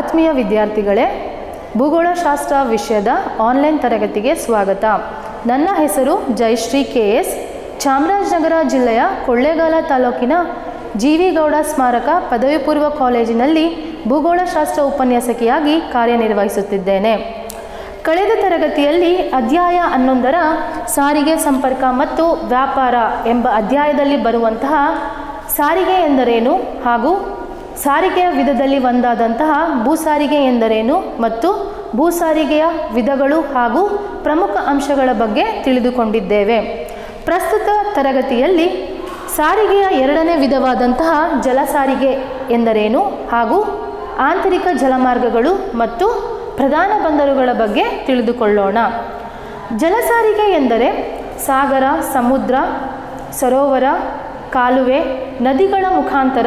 ಆತ್ಮೀಯ ವಿದ್ಯಾರ್ಥಿಗಳೇ, ಭೂಗೋಳಶಾಸ್ತ್ರ ವಿಷಯದ ಆನ್ಲೈನ್ ತರಗತಿಗೆ ಸ್ವಾಗತ. ನನ್ನ ಹೆಸರು ಜಯಶ್ರೀ KS. ಚಾಮರಾಜನಗರ ಜಿಲ್ಲೆಯ ಕೊಳ್ಳೇಗಾಲ ತಾಲೂಕಿನ ಜಿ.ವಿ. ಗೌಡ ಸ್ಮಾರಕ ಪದವಿ ಪೂರ್ವ ಕಾಲೇಜಿನಲ್ಲಿ ಭೂಗೋಳಶಾಸ್ತ್ರ ಉಪನ್ಯಾಸಕಿಯಾಗಿ ಕಾರ್ಯನಿರ್ವಹಿಸುತ್ತಿದ್ದೇನೆ. ಕಳೆದ ತರಗತಿಯಲ್ಲಿ ಅಧ್ಯಾಯ 11ರ ಸಾರಿಗೆ, ಸಂಪರ್ಕ ಮತ್ತು ವ್ಯಾಪಾರ ಎಂಬ ಅಧ್ಯಾಯದಲ್ಲಿ ಬರುವಂತಹ ಸಾರಿಗೆ ಎಂದರೇನು ಹಾಗೂ ಸಾರಿಗೆಯ ವಿಧದಲ್ಲಿ ಒಂದಾದಂತಹ ಭೂಸಾರಿಗೆ ಎಂದರೇನು ಮತ್ತು ಭೂಸಾರಿಗೆಯ ವಿಧಗಳು ಹಾಗೂ ಪ್ರಮುಖ ಅಂಶಗಳ ಬಗ್ಗೆ ತಿಳಿದುಕೊಂಡಿದ್ದೇವೆ. ಪ್ರಸ್ತುತ ತರಗತಿಯಲ್ಲಿ ಸಾರಿಗೆಯ ಎರಡನೇ ವಿಧವಾದಂತಹ ಜಲಸಾರಿಗೆ ಎಂದರೇನು ಹಾಗೂ ಆಂತರಿಕ ಜಲಮಾರ್ಗಗಳು ಮತ್ತು ಪ್ರಧಾನ ಬಂದರುಗಳ ಬಗ್ಗೆ ತಿಳಿದುಕೊಳ್ಳೋಣ. ಜಲಸಾರಿಗೆ ಎಂದರೆ ಸಾಗರ, ಸಮುದ್ರ, ಸರೋವರ, ಕಾಲುವೆ, ನದಿಗಳ ಮುಖಾಂತರ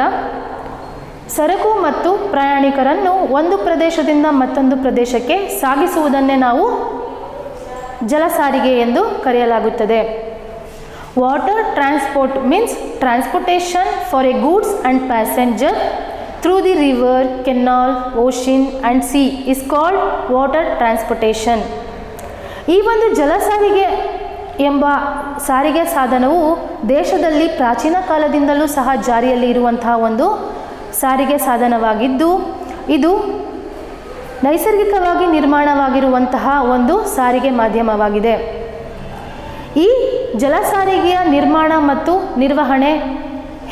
ಸರಕು ಮತ್ತು ಪ್ರಯಾಣಿಕರನ್ನು ಒಂದು ಪ್ರದೇಶದಿಂದ ಮತ್ತೊಂದು ಪ್ರದೇಶಕ್ಕೆ ಸಾಗಿಸುವುದನ್ನೇ ನಾವು ಜಲಸಾರಿಗೆ ಎಂದು ಕರೆಯಲಾಗುತ್ತದೆ. Water transport means transportation for A goods and passenger through the river, canal, ocean and C is called water transportation. ಈ ಒಂದು ಜಲಸಾರಿಗೆ ಎಂಬ ಸಾರಿಗೆ ಸಾಧನವು ದೇಶದಲ್ಲಿ ಪ್ರಾಚೀನ ಕಾಲದಿಂದಲೂ ಸಹ ಜಾರಿಯಲ್ಲಿ ಇರುವಂತಹ ಒಂದು ಸಾರಿಗೆ ಸಾಧನವಾಗಿದ್ದು, ಇದು ನೈಸರ್ಗಿಕವಾಗಿ ನಿರ್ಮಾಣವಾಗಿರುವಂತಹ ಒಂದು ಸಾರಿಗೆ ಮಾಧ್ಯಮವಾಗಿದೆ. ಈ ಜಲಸಾರಿಗೆಯ ನಿರ್ಮಾಣ ಮತ್ತು ನಿರ್ವಹಣೆ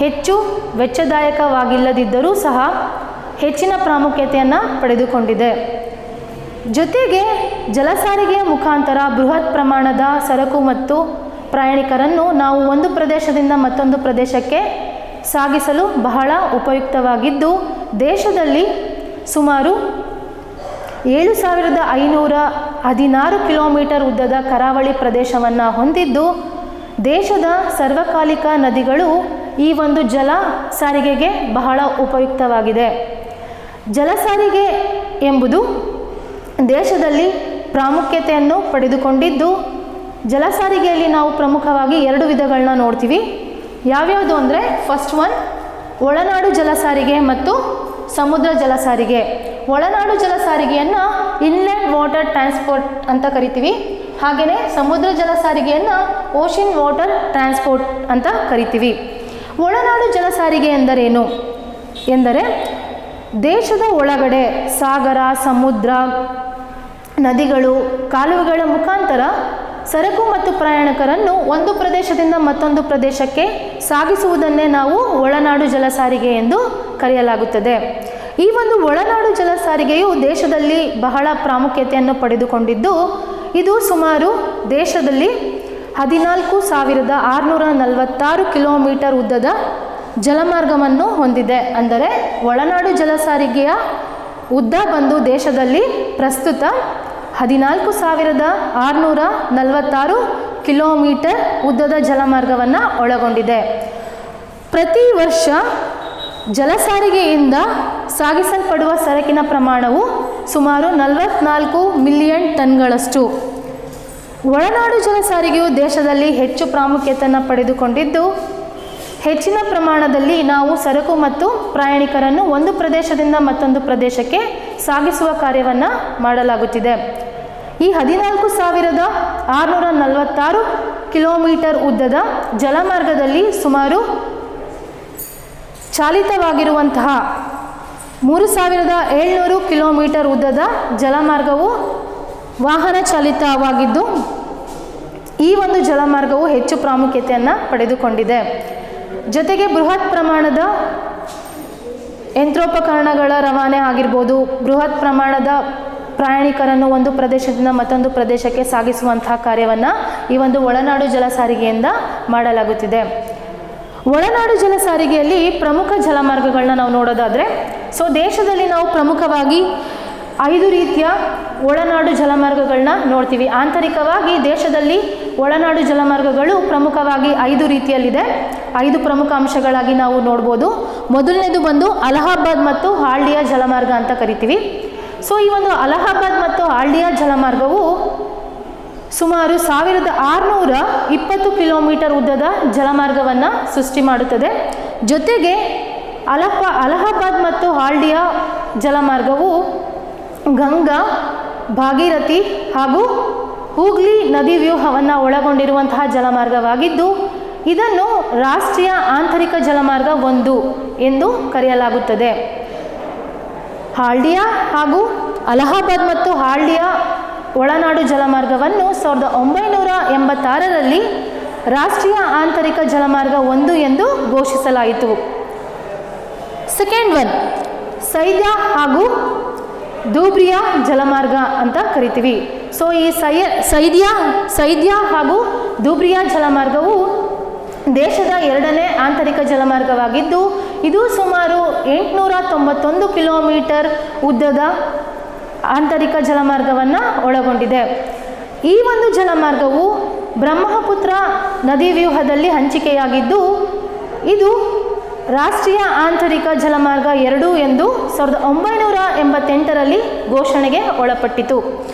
ಹೆಚ್ಚು ವೆಚ್ಚದಾಯಕವಾಗಿಲ್ಲದಿದ್ದರೂ ಸಹ ಹೆಚ್ಚಿನ ಪ್ರಾಮುಖ್ಯತೆಯನ್ನು ಪಡೆದುಕೊಂಡಿದೆ. ಜೊತೆಗೆ ಜಲಸಾರಿಗೆಯ ಮುಖಾಂತರ ಬೃಹತ್ ಪ್ರಮಾಣದ ಸರಕು ಮತ್ತು ಪ್ರಯಾಣಿಕರನ್ನು ನಾವು ಒಂದು ಪ್ರದೇಶದಿಂದ ಮತ್ತೊಂದು ಪ್ರದೇಶಕ್ಕೆ ಸಾಗಿಸಲು ಬಹಳ ಉಪಯುಕ್ತವಾಗಿದ್ದು, ದೇಶದಲ್ಲಿ ಸುಮಾರು 7,516 ಕಿಲೋಮೀಟರ್ ಉದ್ದದ ಕರಾವಳಿ ಪ್ರದೇಶವನ್ನು ಹೊಂದಿದ್ದು, ದೇಶದ ಸಾರ್ವಕಾಲಿಕ ನದಿಗಳು ಈ ಒಂದು ಜಲ ಸಾರಿಗೆಗೆ ಬಹಳ ಉಪಯುಕ್ತವಾಗಿದೆ. ಜಲಸಾರಿಗೆ ಎಂಬುದು ದೇಶದಲ್ಲಿ ಪ್ರಾಮುಖ್ಯತೆಯನ್ನು ಪಡೆದುಕೊಂಡಿದ್ದು, ಜಲಸಾರಿಗೆಯಲ್ಲಿ ನಾವು ಪ್ರಮುಖವಾಗಿ ಎರಡು ವಿಧಗಳನ್ನ ನೋಡ್ತೀವಿ. ಯಾವ್ಯಾವುದು ಅಂದರೆ, ಫಸ್ಟ್ ಒನ್ ಒಳನಾಡು ಜಲಸಾರಿಗೆ ಮತ್ತು ಸಮುದ್ರ ಜಲಸಾರಿಗೆ. ಒಳನಾಡು ಜಲಸಾರಿಗೆಯನ್ನು ಇನ್ಲ್ಯಾಂಡ್ ವಾಟರ್ ಟ್ರಾನ್ಸ್ಪೋರ್ಟ್ ಅಂತ ಕರಿತೀವಿ. ಹಾಗೆಯೇ ಸಮುದ್ರ ಜಲಸಾರಿಗೆಯನ್ನು ಓಷನ್ ವಾಟರ್ ಟ್ರಾನ್ಸ್ಪೋರ್ಟ್ ಅಂತ ಕರಿತೀವಿ. ಒಳನಾಡು ಜಲಸಾರಿಗೆ ಎಂದರೇನು ಎಂದರೆ, ದೇಶದ ಒಳಗಡೆ ಸಾಗರ, ಸಮುದ್ರ, ನದಿಗಳು, ಕಾಲುವೆಗಳ ಮುಖಾಂತರ ಸರಕು ಮತ್ತು ಪ್ರಯಾಣಿಕರನ್ನು ಒಂದು ಪ್ರದೇಶದಿಂದ ಮತ್ತೊಂದು ಪ್ರದೇಶಕ್ಕೆ ಸಾಗಿಸುವುದನ್ನೇ ನಾವು ಒಳನಾಡು ಜಲಸಾರಿಗೆ ಎಂದು ಕರೆಯಲಾಗುತ್ತದೆ. ಈ ಒಂದು ಒಳನಾಡು ಜಲಸಾರಿಗೆಯು ದೇಶದಲ್ಲಿ ಬಹಳ ಪ್ರಾಮುಖ್ಯತೆಯನ್ನು ಪಡೆದುಕೊಂಡಿದ್ದು, ಇದು ಸುಮಾರು ದೇಶದಲ್ಲಿ 14,646 ಕಿಲೋಮೀಟರ್ ಉದ್ದದ ಜಲಮಾರ್ಗವನ್ನು ಹೊಂದಿದೆ. ಅಂದರೆ ಒಳನಾಡು ಜಲಸಾರಿಗೆಯ ಉದ್ದ ಬಂದು ದೇಶದಲ್ಲಿ ಪ್ರಸ್ತುತ 14,646 ಕಿಲೋಮೀಟರ್ ಉದ್ದದ ಜಲಮಾರ್ಗವನ್ನು ಒಳಗೊಂಡಿದೆ. ಪ್ರತಿ ವರ್ಷ ಜಲಸಾರಿಗೆಯಿಂದ ಸಾಗಿಸಲ್ಪಡುವ ಸರಕಿನ ಪ್ರಮಾಣವು ಸುಮಾರು 44 ಮಿಲಿಯನ್ ಟನ್ಗಳಷ್ಟು. ಒಳನಾಡು ಜಲಸಾರಿಗೆಯು ದೇಶದಲ್ಲಿ ಹೆಚ್ಚು ಪ್ರಾಮುಖ್ಯತೆಯನ್ನು ಪಡೆದುಕೊಂಡಿದ್ದು, ಹೆಚ್ಚಿನ ಪ್ರಮಾಣದಲ್ಲಿ ನಾವು ಸರಕು ಮತ್ತು ಪ್ರಯಾಣಿಕರನ್ನು ಒಂದು ಪ್ರದೇಶದಿಂದ ಮತ್ತೊಂದು ಪ್ರದೇಶಕ್ಕೆ ಸಾಗಿಸುವ ಕಾರ್ಯವನ್ನು ಮಾಡಲಾಗುತ್ತಿದೆ. ಈ 14,646 ಕಿಲೋಮೀಟರ್ ಉದ್ದದ ಜಲಮಾರ್ಗದಲ್ಲಿ ಸುಮಾರು ಚಾಲಿತವಾಗಿರುವಂತಹ 3,700 ಕಿಲೋಮೀಟರ್ ಉದ್ದದ ಜಲಮಾರ್ಗವು ವಾಹನ ಚಾಲಿತವಾಗಿದ್ದು, ಈ ಒಂದು ಜಲಮಾರ್ಗವು ಹೆಚ್ಚು ಪ್ರಾಮುಖ್ಯತೆಯನ್ನು ಪಡೆದುಕೊಂಡಿದೆ. ಜೊತೆಗೆ ಬೃಹತ್ ಪ್ರಮಾಣದ ಯಂತ್ರೋಪಕರಣಗಳ ರವಾನೆ ಆಗಿರ್ಬೋದು, ಬೃಹತ್ ಪ್ರಮಾಣದ ಪ್ರಯಾಣಿಕರನ್ನು ಒಂದು ಪ್ರದೇಶದಿಂದ ಮತ್ತೊಂದು ಪ್ರದೇಶಕ್ಕೆ ಸಾಗಿಸುವಂತಹ ಕಾರ್ಯವನ್ನು ಈ ಒಂದು ಒಳನಾಡು ಜಲಸಾರಿಗೆಯಿಂದ ಮಾಡಲಾಗುತ್ತಿದೆ. ಒಳನಾಡು ಜಲಸಾರಿಗೆಯಲ್ಲಿ ಪ್ರಮುಖ ಜಲಮಾರ್ಗಗಳನ್ನ ನಾವು ನೋಡೋದಾದರೆ, ದೇಶದಲ್ಲಿ ನಾವು ಪ್ರಮುಖವಾಗಿ 5 ರೀತಿಯ ಒಳನಾಡು ಜಲಮಾರ್ಗಗಳನ್ನ ನೋಡ್ತೀವಿ. ಆಂತರಿಕವಾಗಿ ದೇಶದಲ್ಲಿ ಒಳನಾಡು ಜಲಮಾರ್ಗಗಳು ಪ್ರಮುಖವಾಗಿ 5 ರೀತಿಯಲ್ಲಿದೆ. 5 ಪ್ರಮುಖ ಅಂಶಗಳಾಗಿ ನಾವು ನೋಡ್ಬೋದು. ಮೊದಲನೇದು ಬಂದು ಅಲಹಾಬಾದ್ ಮತ್ತು ಹಾಲ್ಡಿಯಾ ಜಲಮಾರ್ಗ ಅಂತ ಕರಿತೀವಿ. ಈ ಒಂದು ಅಲಹಾಬಾದ್ ಮತ್ತು ಹಾಲ್ಡಿಯಾ ಜಲಮಾರ್ಗವು ಸುಮಾರು 1,620 ಕಿಲೋಮೀಟರ್ ಉದ್ದದ ಜಲಮಾರ್ಗವನ್ನು ಸೃಷ್ಟಿ ಮಾಡುತ್ತದೆ. ಜೊತೆಗೆ ಅಲಹಾಬಾದ್ ಮತ್ತು ಹಾಲ್ಡಿಯಾ ಜಲಮಾರ್ಗವು ಗಂಗಾ, ಭಾಗೀರಥಿ ಹಾಗೂ ಹೂಗ್ಲಿ ನದಿ ವ್ಯೂಹವನ್ನು ಒಳಗೊಂಡಿರುವಂತಹ ಜಲಮಾರ್ಗವಾಗಿದ್ದು ಇದನ್ನು ರಾಷ್ಟ್ರೀಯ ಆಂತರಿಕ ಜಲಮಾರ್ಗ 1 ಎಂದು ಕರೆಯಲಾಗುತ್ತದೆ. ಹಾಲ್ಡಿಯಾ ಹಾಗೂ ಅಲಹಾಬಾದ್ ಮತ್ತು ಹಾಲ್ಡಿಯಾ ಒಳನಾಡು ಜಲಮಾರ್ಗವನ್ನು 1986ರಲ್ಲಿ ರಾಷ್ಟ್ರೀಯ ಆಂತರಿಕ ಜಲಮಾರ್ಗ 1 ಎಂದು ಘೋಷಿಸಲಾಯಿತು. ಸೆಕೆಂಡ್ ಒನ್ ಸೈದ್ಯಾ ಹಾಗೂ ಧೂಬ್ರಿಯಾ ಜಲಮಾರ್ಗ ಅಂತ ಕರಿತೀವಿ. ಸೊ ಈ ಸೈದ್ಯಾ ಹಾಗೂ ಧೂಬ್ರಿಯಾ ಜಲಮಾರ್ಗವು ದೇಶದ 2ನೇ ಆಂತರಿಕ ಜಲಮಾರ್ಗವಾಗಿದ್ದು ಇದು ಸುಮಾರು 891 ಕಿಲೋಮೀಟರ್ ಉದ್ದದ ಆಂತರಿಕ ಜಲಮಾರ್ಗವನ್ನು ಒಳಗೊಂಡಿದೆ. ಈ ಒಂದು ಜಲಮಾರ್ಗವು ಬ್ರಹ್ಮಪುತ್ರ ನದಿ ವ್ಯೂಹದಲ್ಲಿ ಹಂಚಿಕೆಯಾಗಿದ್ದು ಇದು ರಾಷ್ಟ್ರೀಯ ಆಂತರಿಕ ಜಲಮಾರ್ಗ 2 ಎಂದು 1988ರಲ್ಲಿ ಘೋಷಣೆಗೆ ಒಳಪಟ್ಟಿತು.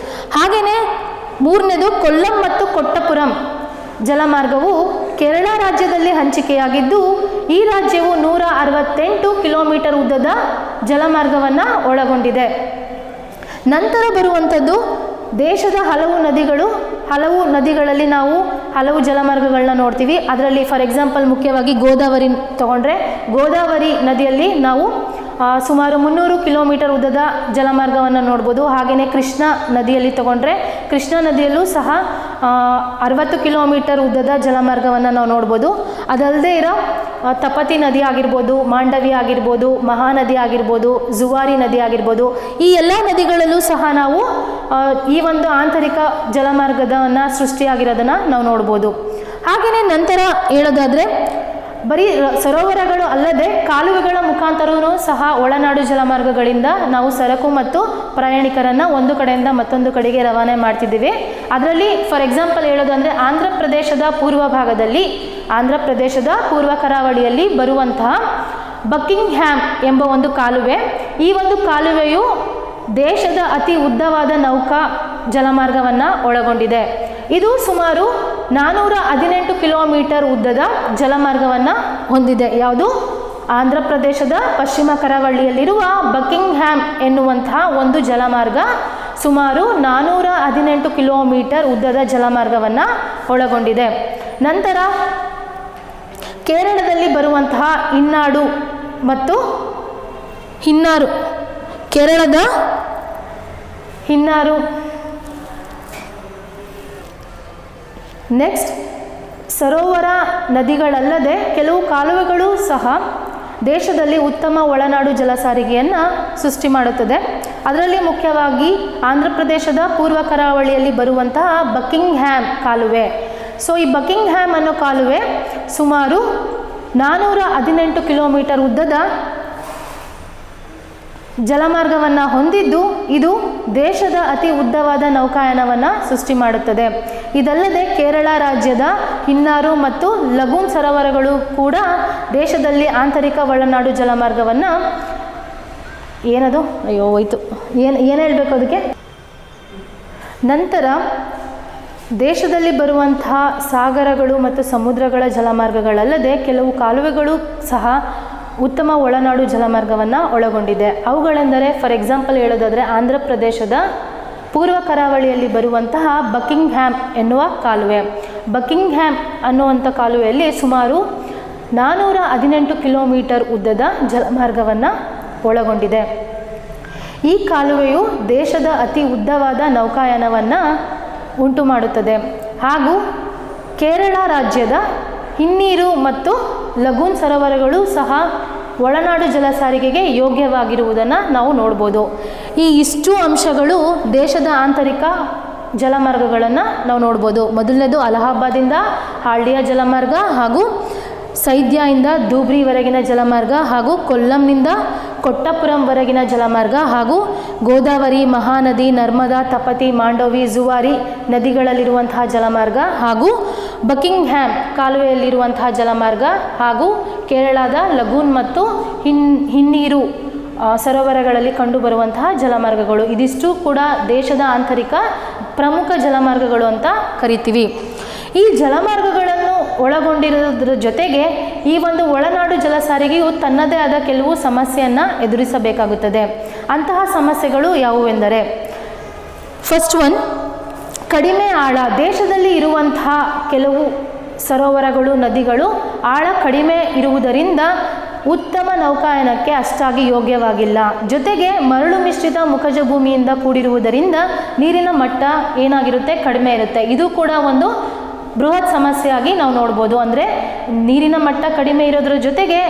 ಹಾಗೆಯೇ ಮೂರನೇದು ಕೊಲ್ಲಂ ಮತ್ತು ಕೊಟ್ಟಪುರಂ ಜಲಮಾರ್ಗವು ಕೇರಳ ರಾಜ್ಯದಲ್ಲಿ ಹಂಚಿಕೆಯಾಗಿದ್ದು ಈ ರಾಜ್ಯವು 168 ಕಿಲೋಮೀಟರ್ ಉದ್ದದ ಜಲಮಾರ್ಗವನ್ನು ಒಳಗೊಂಡಿದೆ. ನಂತರ ಬರುವಂಥದ್ದು ದೇಶದ ಹಲವು ನದಿಗಳಲ್ಲಿ ನಾವು ಹಲವು ಜಲಮಾರ್ಗಗಳನ್ನ ನೋಡ್ತೀವಿ. ಅದರಲ್ಲಿ ಫಾರ್ ಎಕ್ಸಾಂಪಲ್ ಮುಖ್ಯವಾಗಿ ಗೋದಾವರಿ ತಗೊಂಡ್ರೆ ಗೋದಾವರಿ ನದಿಯಲ್ಲಿ ನಾವು ಸುಮಾರು 300 ಕಿಲೋಮೀಟರ್ ಉದ್ದದ ಜಲಮಾರ್ಗವನ್ನು ನೋಡ್ಬೋದು. ಹಾಗೆಯೇ ಕೃಷ್ಣ ನದಿಯಲ್ಲಿ ತಗೊಂಡ್ರೆ ಕೃಷ್ಣ ನದಿಯಲ್ಲೂ ಸಹ 60 ಕಿಲೋಮೀಟರ್ ಉದ್ದದ ಜಲಮಾರ್ಗವನ್ನು ನಾವು ನೋಡ್ಬೋದು. ಅದಲ್ಲದೆ ಇರೋ ತಪತಿ ನದಿ ಆಗಿರ್ಬೋದು, ಮಾಂಡವಿ ಆಗಿರ್ಬೋದು, ಮಹಾನದಿ ಆಗಿರ್ಬೋದು, ಜುವಾರಿ ನದಿ ಆಗಿರ್ಬೋದು, ಈ ಎಲ್ಲ ನದಿಗಳಲ್ಲೂ ಸಹ ನಾವು ಈ ಒಂದು ಆಂತರಿಕ ಜಲಮಾರ್ಗವನ್ನು ಸೃಷ್ಟಿಯಾಗಿರೋದನ್ನು ನಾವು ನೋಡ್ಬೋದು. ಹಾಗೆಯೇ ನಂತರ ಹೇಳೋದಾದರೆ ಬರೀ ಸರೋವರಗಳು ಅಲ್ಲದೆ ಕಾಲುವೆಗಳ ಮುಖಾಂತರವೂ ಸಹ ಒಳನಾಡು ಜಲಮಾರ್ಗಗಳಿಂದ ನಾವು ಸರಕು ಮತ್ತು ಪ್ರಯಾಣಿಕರನ್ನು ಒಂದು ಕಡೆಯಿಂದ ಮತ್ತೊಂದು ಕಡೆಗೆ ರವಾನೆ ಮಾಡ್ತಿದ್ದೀವಿ. ಅದರಲ್ಲಿ ಫಾರ್ ಎಕ್ಸಾಂಪಲ್ ಹೇಳೋದಂದರೆ ಆಂಧ್ರ ಪ್ರದೇಶದ ಪೂರ್ವ ಕರಾವಳಿಯಲ್ಲಿ ಬರುವಂತಹ ಬಕಿಂಗ್ಹ್ಯಾಮ್ ಎಂಬ ಒಂದು ಕಾಲುವೆ. ಈ ಒಂದು ಕಾಲುವೆಯು ದೇಶದ ಅತಿ ಉದ್ದವಾದ ನೌಕಾ ಜಲಮಾರ್ಗವನ್ನು ಒಳಗೊಂಡಿದೆ. ಇದು ಸುಮಾರು 418 ಕಿಲೋಮೀಟರ್ ಉದ್ದದ ಜಲಮಾರ್ಗವನ್ನು ಹೊಂದಿದೆ. ಯಾವುದು? ಆಂಧ್ರ ಪ್ರದೇಶದ ಪಶ್ಚಿಮ ಕರಾವಳಿಯಲ್ಲಿರುವ ಬಕಿಂಗ್ಹ್ಯಾಮ್ ಎನ್ನುವಂತಹ ಒಂದು ಜಲಮಾರ್ಗ ಸುಮಾರು 418 ಕಿಲೋಮೀಟರ್ ಉದ್ದದ ಜಲಮಾರ್ಗವನ್ನು ಒಳಗೊಂಡಿದೆ. ನಂತರ ಕೇರಳದಲ್ಲಿ ಬರುವಂತಹ ಇನ್ನಾಡು ಮತ್ತು ಹಿನ್ನಾರು, ಕೇರಳದ ಹಿನ್ನಾರು. ನೆಕ್ಸ್ಟ್ ಸರೋವರ ನದಿಗಳಲ್ಲದೆ ಕೆಲವು ಕಾಲುವೆಗಳು ಸಹ ದೇಶದಲ್ಲಿ ಉತ್ತಮ ಒಳನಾಡು ಜಲ ಸಾರಿಗೆಯನ್ನು ಸೃಷ್ಟಿ ಮಾಡುತ್ತದೆ. ಅದರಲ್ಲಿ ಮುಖ್ಯವಾಗಿ ಆಂಧ್ರ ಪ್ರದೇಶದ ಪೂರ್ವ ಕರಾವಳಿಯಲ್ಲಿ ಬರುವಂತಹ ಬಕಿಂಗ್ಹ್ಯಾಮ್ ಕಾಲುವೆ. ಸೊ ಈ ಬಕಿಂಗ್ಹ್ಯಾಮ್ ಅನ್ನೋ ಕಾಲುವೆ ಸುಮಾರು 418 ಕಿಲೋಮೀಟರ್ ಉದ್ದದ ಜಲಮಾರ್ಗವನ್ನು ಹೊಂದಿದ್ದು ಇದು ದೇಶದ ಅತಿ ಉದ್ದವಾದ ನೌಕಾಯಾನವನ್ನು ಸೃಷ್ಟಿ ಮಾಡುತ್ತದೆ. ಇದಲ್ಲದೆ ಕೇರಳ ರಾಜ್ಯದ ಹಿನ್ನಾರು ಮತ್ತು ಲಗೂನ್ ಸರೋವರಗಳು ಕೂಡ ದೇಶದಲ್ಲಿ ಆಂತರಿಕ ಒಳನಾಡು ಜಲಮಾರ್ಗವನ್ನು ಏನು ಹೇಳಬೇಕು ಅದಕ್ಕೆ. ನಂತರ ದೇಶದಲ್ಲಿ ಬರುವಂತಹ ಸಾಗರಗಳು ಮತ್ತು ಸಮುದ್ರಗಳ ಜಲಮಾರ್ಗಗಳಲ್ಲದೆ ಕೆಲವು ಕಾಲುವೆಗಳು ಸಹ ಉತ್ತಮ ಒಳನಾಡು ಜಲಮಾರ್ಗವನ್ನು ಒಳಗೊಂಡಿದೆ. ಅವುಗಳೆಂದರೆ ಫಾರ್ ಎಕ್ಸಾಂಪಲ್ ಹೇಳೋದಾದರೆ ಆಂಧ್ರ ಪ್ರದೇಶದ ಪೂರ್ವ ಕರಾವಳಿಯಲ್ಲಿ ಬರುವಂತಹ ಬಕಿಂಗ್ಹ್ಯಾಮ್ ಎನ್ನುವ ಕಾಲುವೆ. ಬಕಿಂಗ್ಹ್ಯಾಮ್ ಅನ್ನುವಂಥ ಕಾಲುವೆಯಲ್ಲಿ ಸುಮಾರು 418 ಕಿಲೋಮೀಟರ್ ಉದ್ದದ ಜಲಮಾರ್ಗವನ್ನು ಒಳಗೊಂಡಿದೆ. ಈ ಕಾಲುವೆಯು ದೇಶದ ಅತಿ ಉದ್ದವಾದ ನೌಕಾಯಾನವನ್ನು ಉಂಟು ಮಾಡುತ್ತದೆ ಹಾಗೂ ಕೇರಳ ರಾಜ್ಯದ ಹಿನ್ನೀರು ಮತ್ತು ಲಗೂನ್ ಸರೋವರಗಳು ಸಹ ಒಳನಾಡು ಜಲ ಸಾರಿಗೆಗೆ ಯೋಗ್ಯವಾಗಿರುವುದನ್ನು ನಾವು ನೋಡ್ಬೋದು. ಈ ಇಷ್ಟು ಅಂಶಗಳು ದೇಶದ ಆಂತರಿಕ ಜಲಮಾರ್ಗಗಳನ್ನು ನಾವು ನೋಡ್ಬೋದು. ಮೊದಲನೇದು ಅಲಹಾಬಾದಿಂದ ಹಾಲ್ಡಿಯಾ ಜಲಮಾರ್ಗ ಹಾಗೂ ಸೈದ್ಯಾದಿಂದ ಧೂಬ್ರಿವರೆಗಿನ ಜಲಮಾರ್ಗ ಹಾಗೂ ಕೊಲ್ಲಂನಿಂದ ಕೊಟ್ಟಪುರಂವರೆಗಿನ ಜಲಮಾರ್ಗ ಹಾಗೂ ಗೋದಾವರಿ, ಮಹಾನದಿ, ನರ್ಮದಾ, ತಪತಿ, ಮಾಂಡವಿ, ಜುವಾರಿ ನದಿಗಳಲ್ಲಿರುವಂತಹ ಜಲಮಾರ್ಗ ಹಾಗೂ ಬಕಿಂಗ್ಹ್ಯಾಮ್ ಕಾಲುವೆಯಲ್ಲಿರುವಂತಹ ಜಲಮಾರ್ಗ ಹಾಗೂ ಕೇರಳದ ಲಗೂನ್ ಮತ್ತು ಹಿನ್ನೀರು ಸರೋವರಗಳಲ್ಲಿ ಕಂಡುಬರುವಂತಹ ಜಲಮಾರ್ಗಗಳು. ಇದಿಷ್ಟು ಕೂಡ ದೇಶದ ಆಂತರಿಕ ಪ್ರಮುಖ ಜಲಮಾರ್ಗಗಳು ಅಂತ ಕರಿತೀವಿ. ಈ ಜಲಮಾರ್ಗಗಳನ್ನು ಒಳಗೊಂಡಿರೋದ್ರ ಜೊತೆಗೆ ಈ ಒಂದು ಒಳನಾಡು ಜಲ ಸಾರಿಗೆಯು ತನ್ನದೇ ಆದ ಕೆಲವು ಸಮಸ್ಯೆಯನ್ನು ಎದುರಿಸಬೇಕಾಗುತ್ತದೆ. ಅಂತಹ ಸಮಸ್ಯೆಗಳು ಯಾವುವೆಂದರೆ, ಫಸ್ಟ್ ಒನ್, ಕಡಿಮೆ ಆಳ. ದೇಶದಲ್ಲಿ ಇರುವಂತಹ ಕೆಲವು ಸರೋವರಗಳು, ನದಿಗಳು ಆಳ ಕಡಿಮೆ ಇರುವುದರಿಂದ ಉತ್ತಮ ನೌಕಾಯಾನಕ್ಕೆ ಅಷ್ಟಾಗಿ ಯೋಗ್ಯವಾಗಿಲ್ಲ. ಜೊತೆಗೆ ಮರಳು ಮಿಶ್ರಿತ ಮುಖಜ ಭೂಮಿಯಿಂದ ಕೂಡಿರುವುದರಿಂದ ನೀರಿನ ಮಟ್ಟ ಏನಾಗಿರುತ್ತೆ, ಕಡಿಮೆ ಇರುತ್ತೆ. ಇದು ಕೂಡ ಒಂದು ಬೃಹತ್ ಸಮಸ್ಯೆಯಾಗಿ ನಾವು ನೋಡ್ಬೋದು. ಅಂದರೆ ನೀರಿನ ಮಟ್ಟ ಕಡಿಮೆ ಇರೋದ್ರ ಜೊತೆಗೆ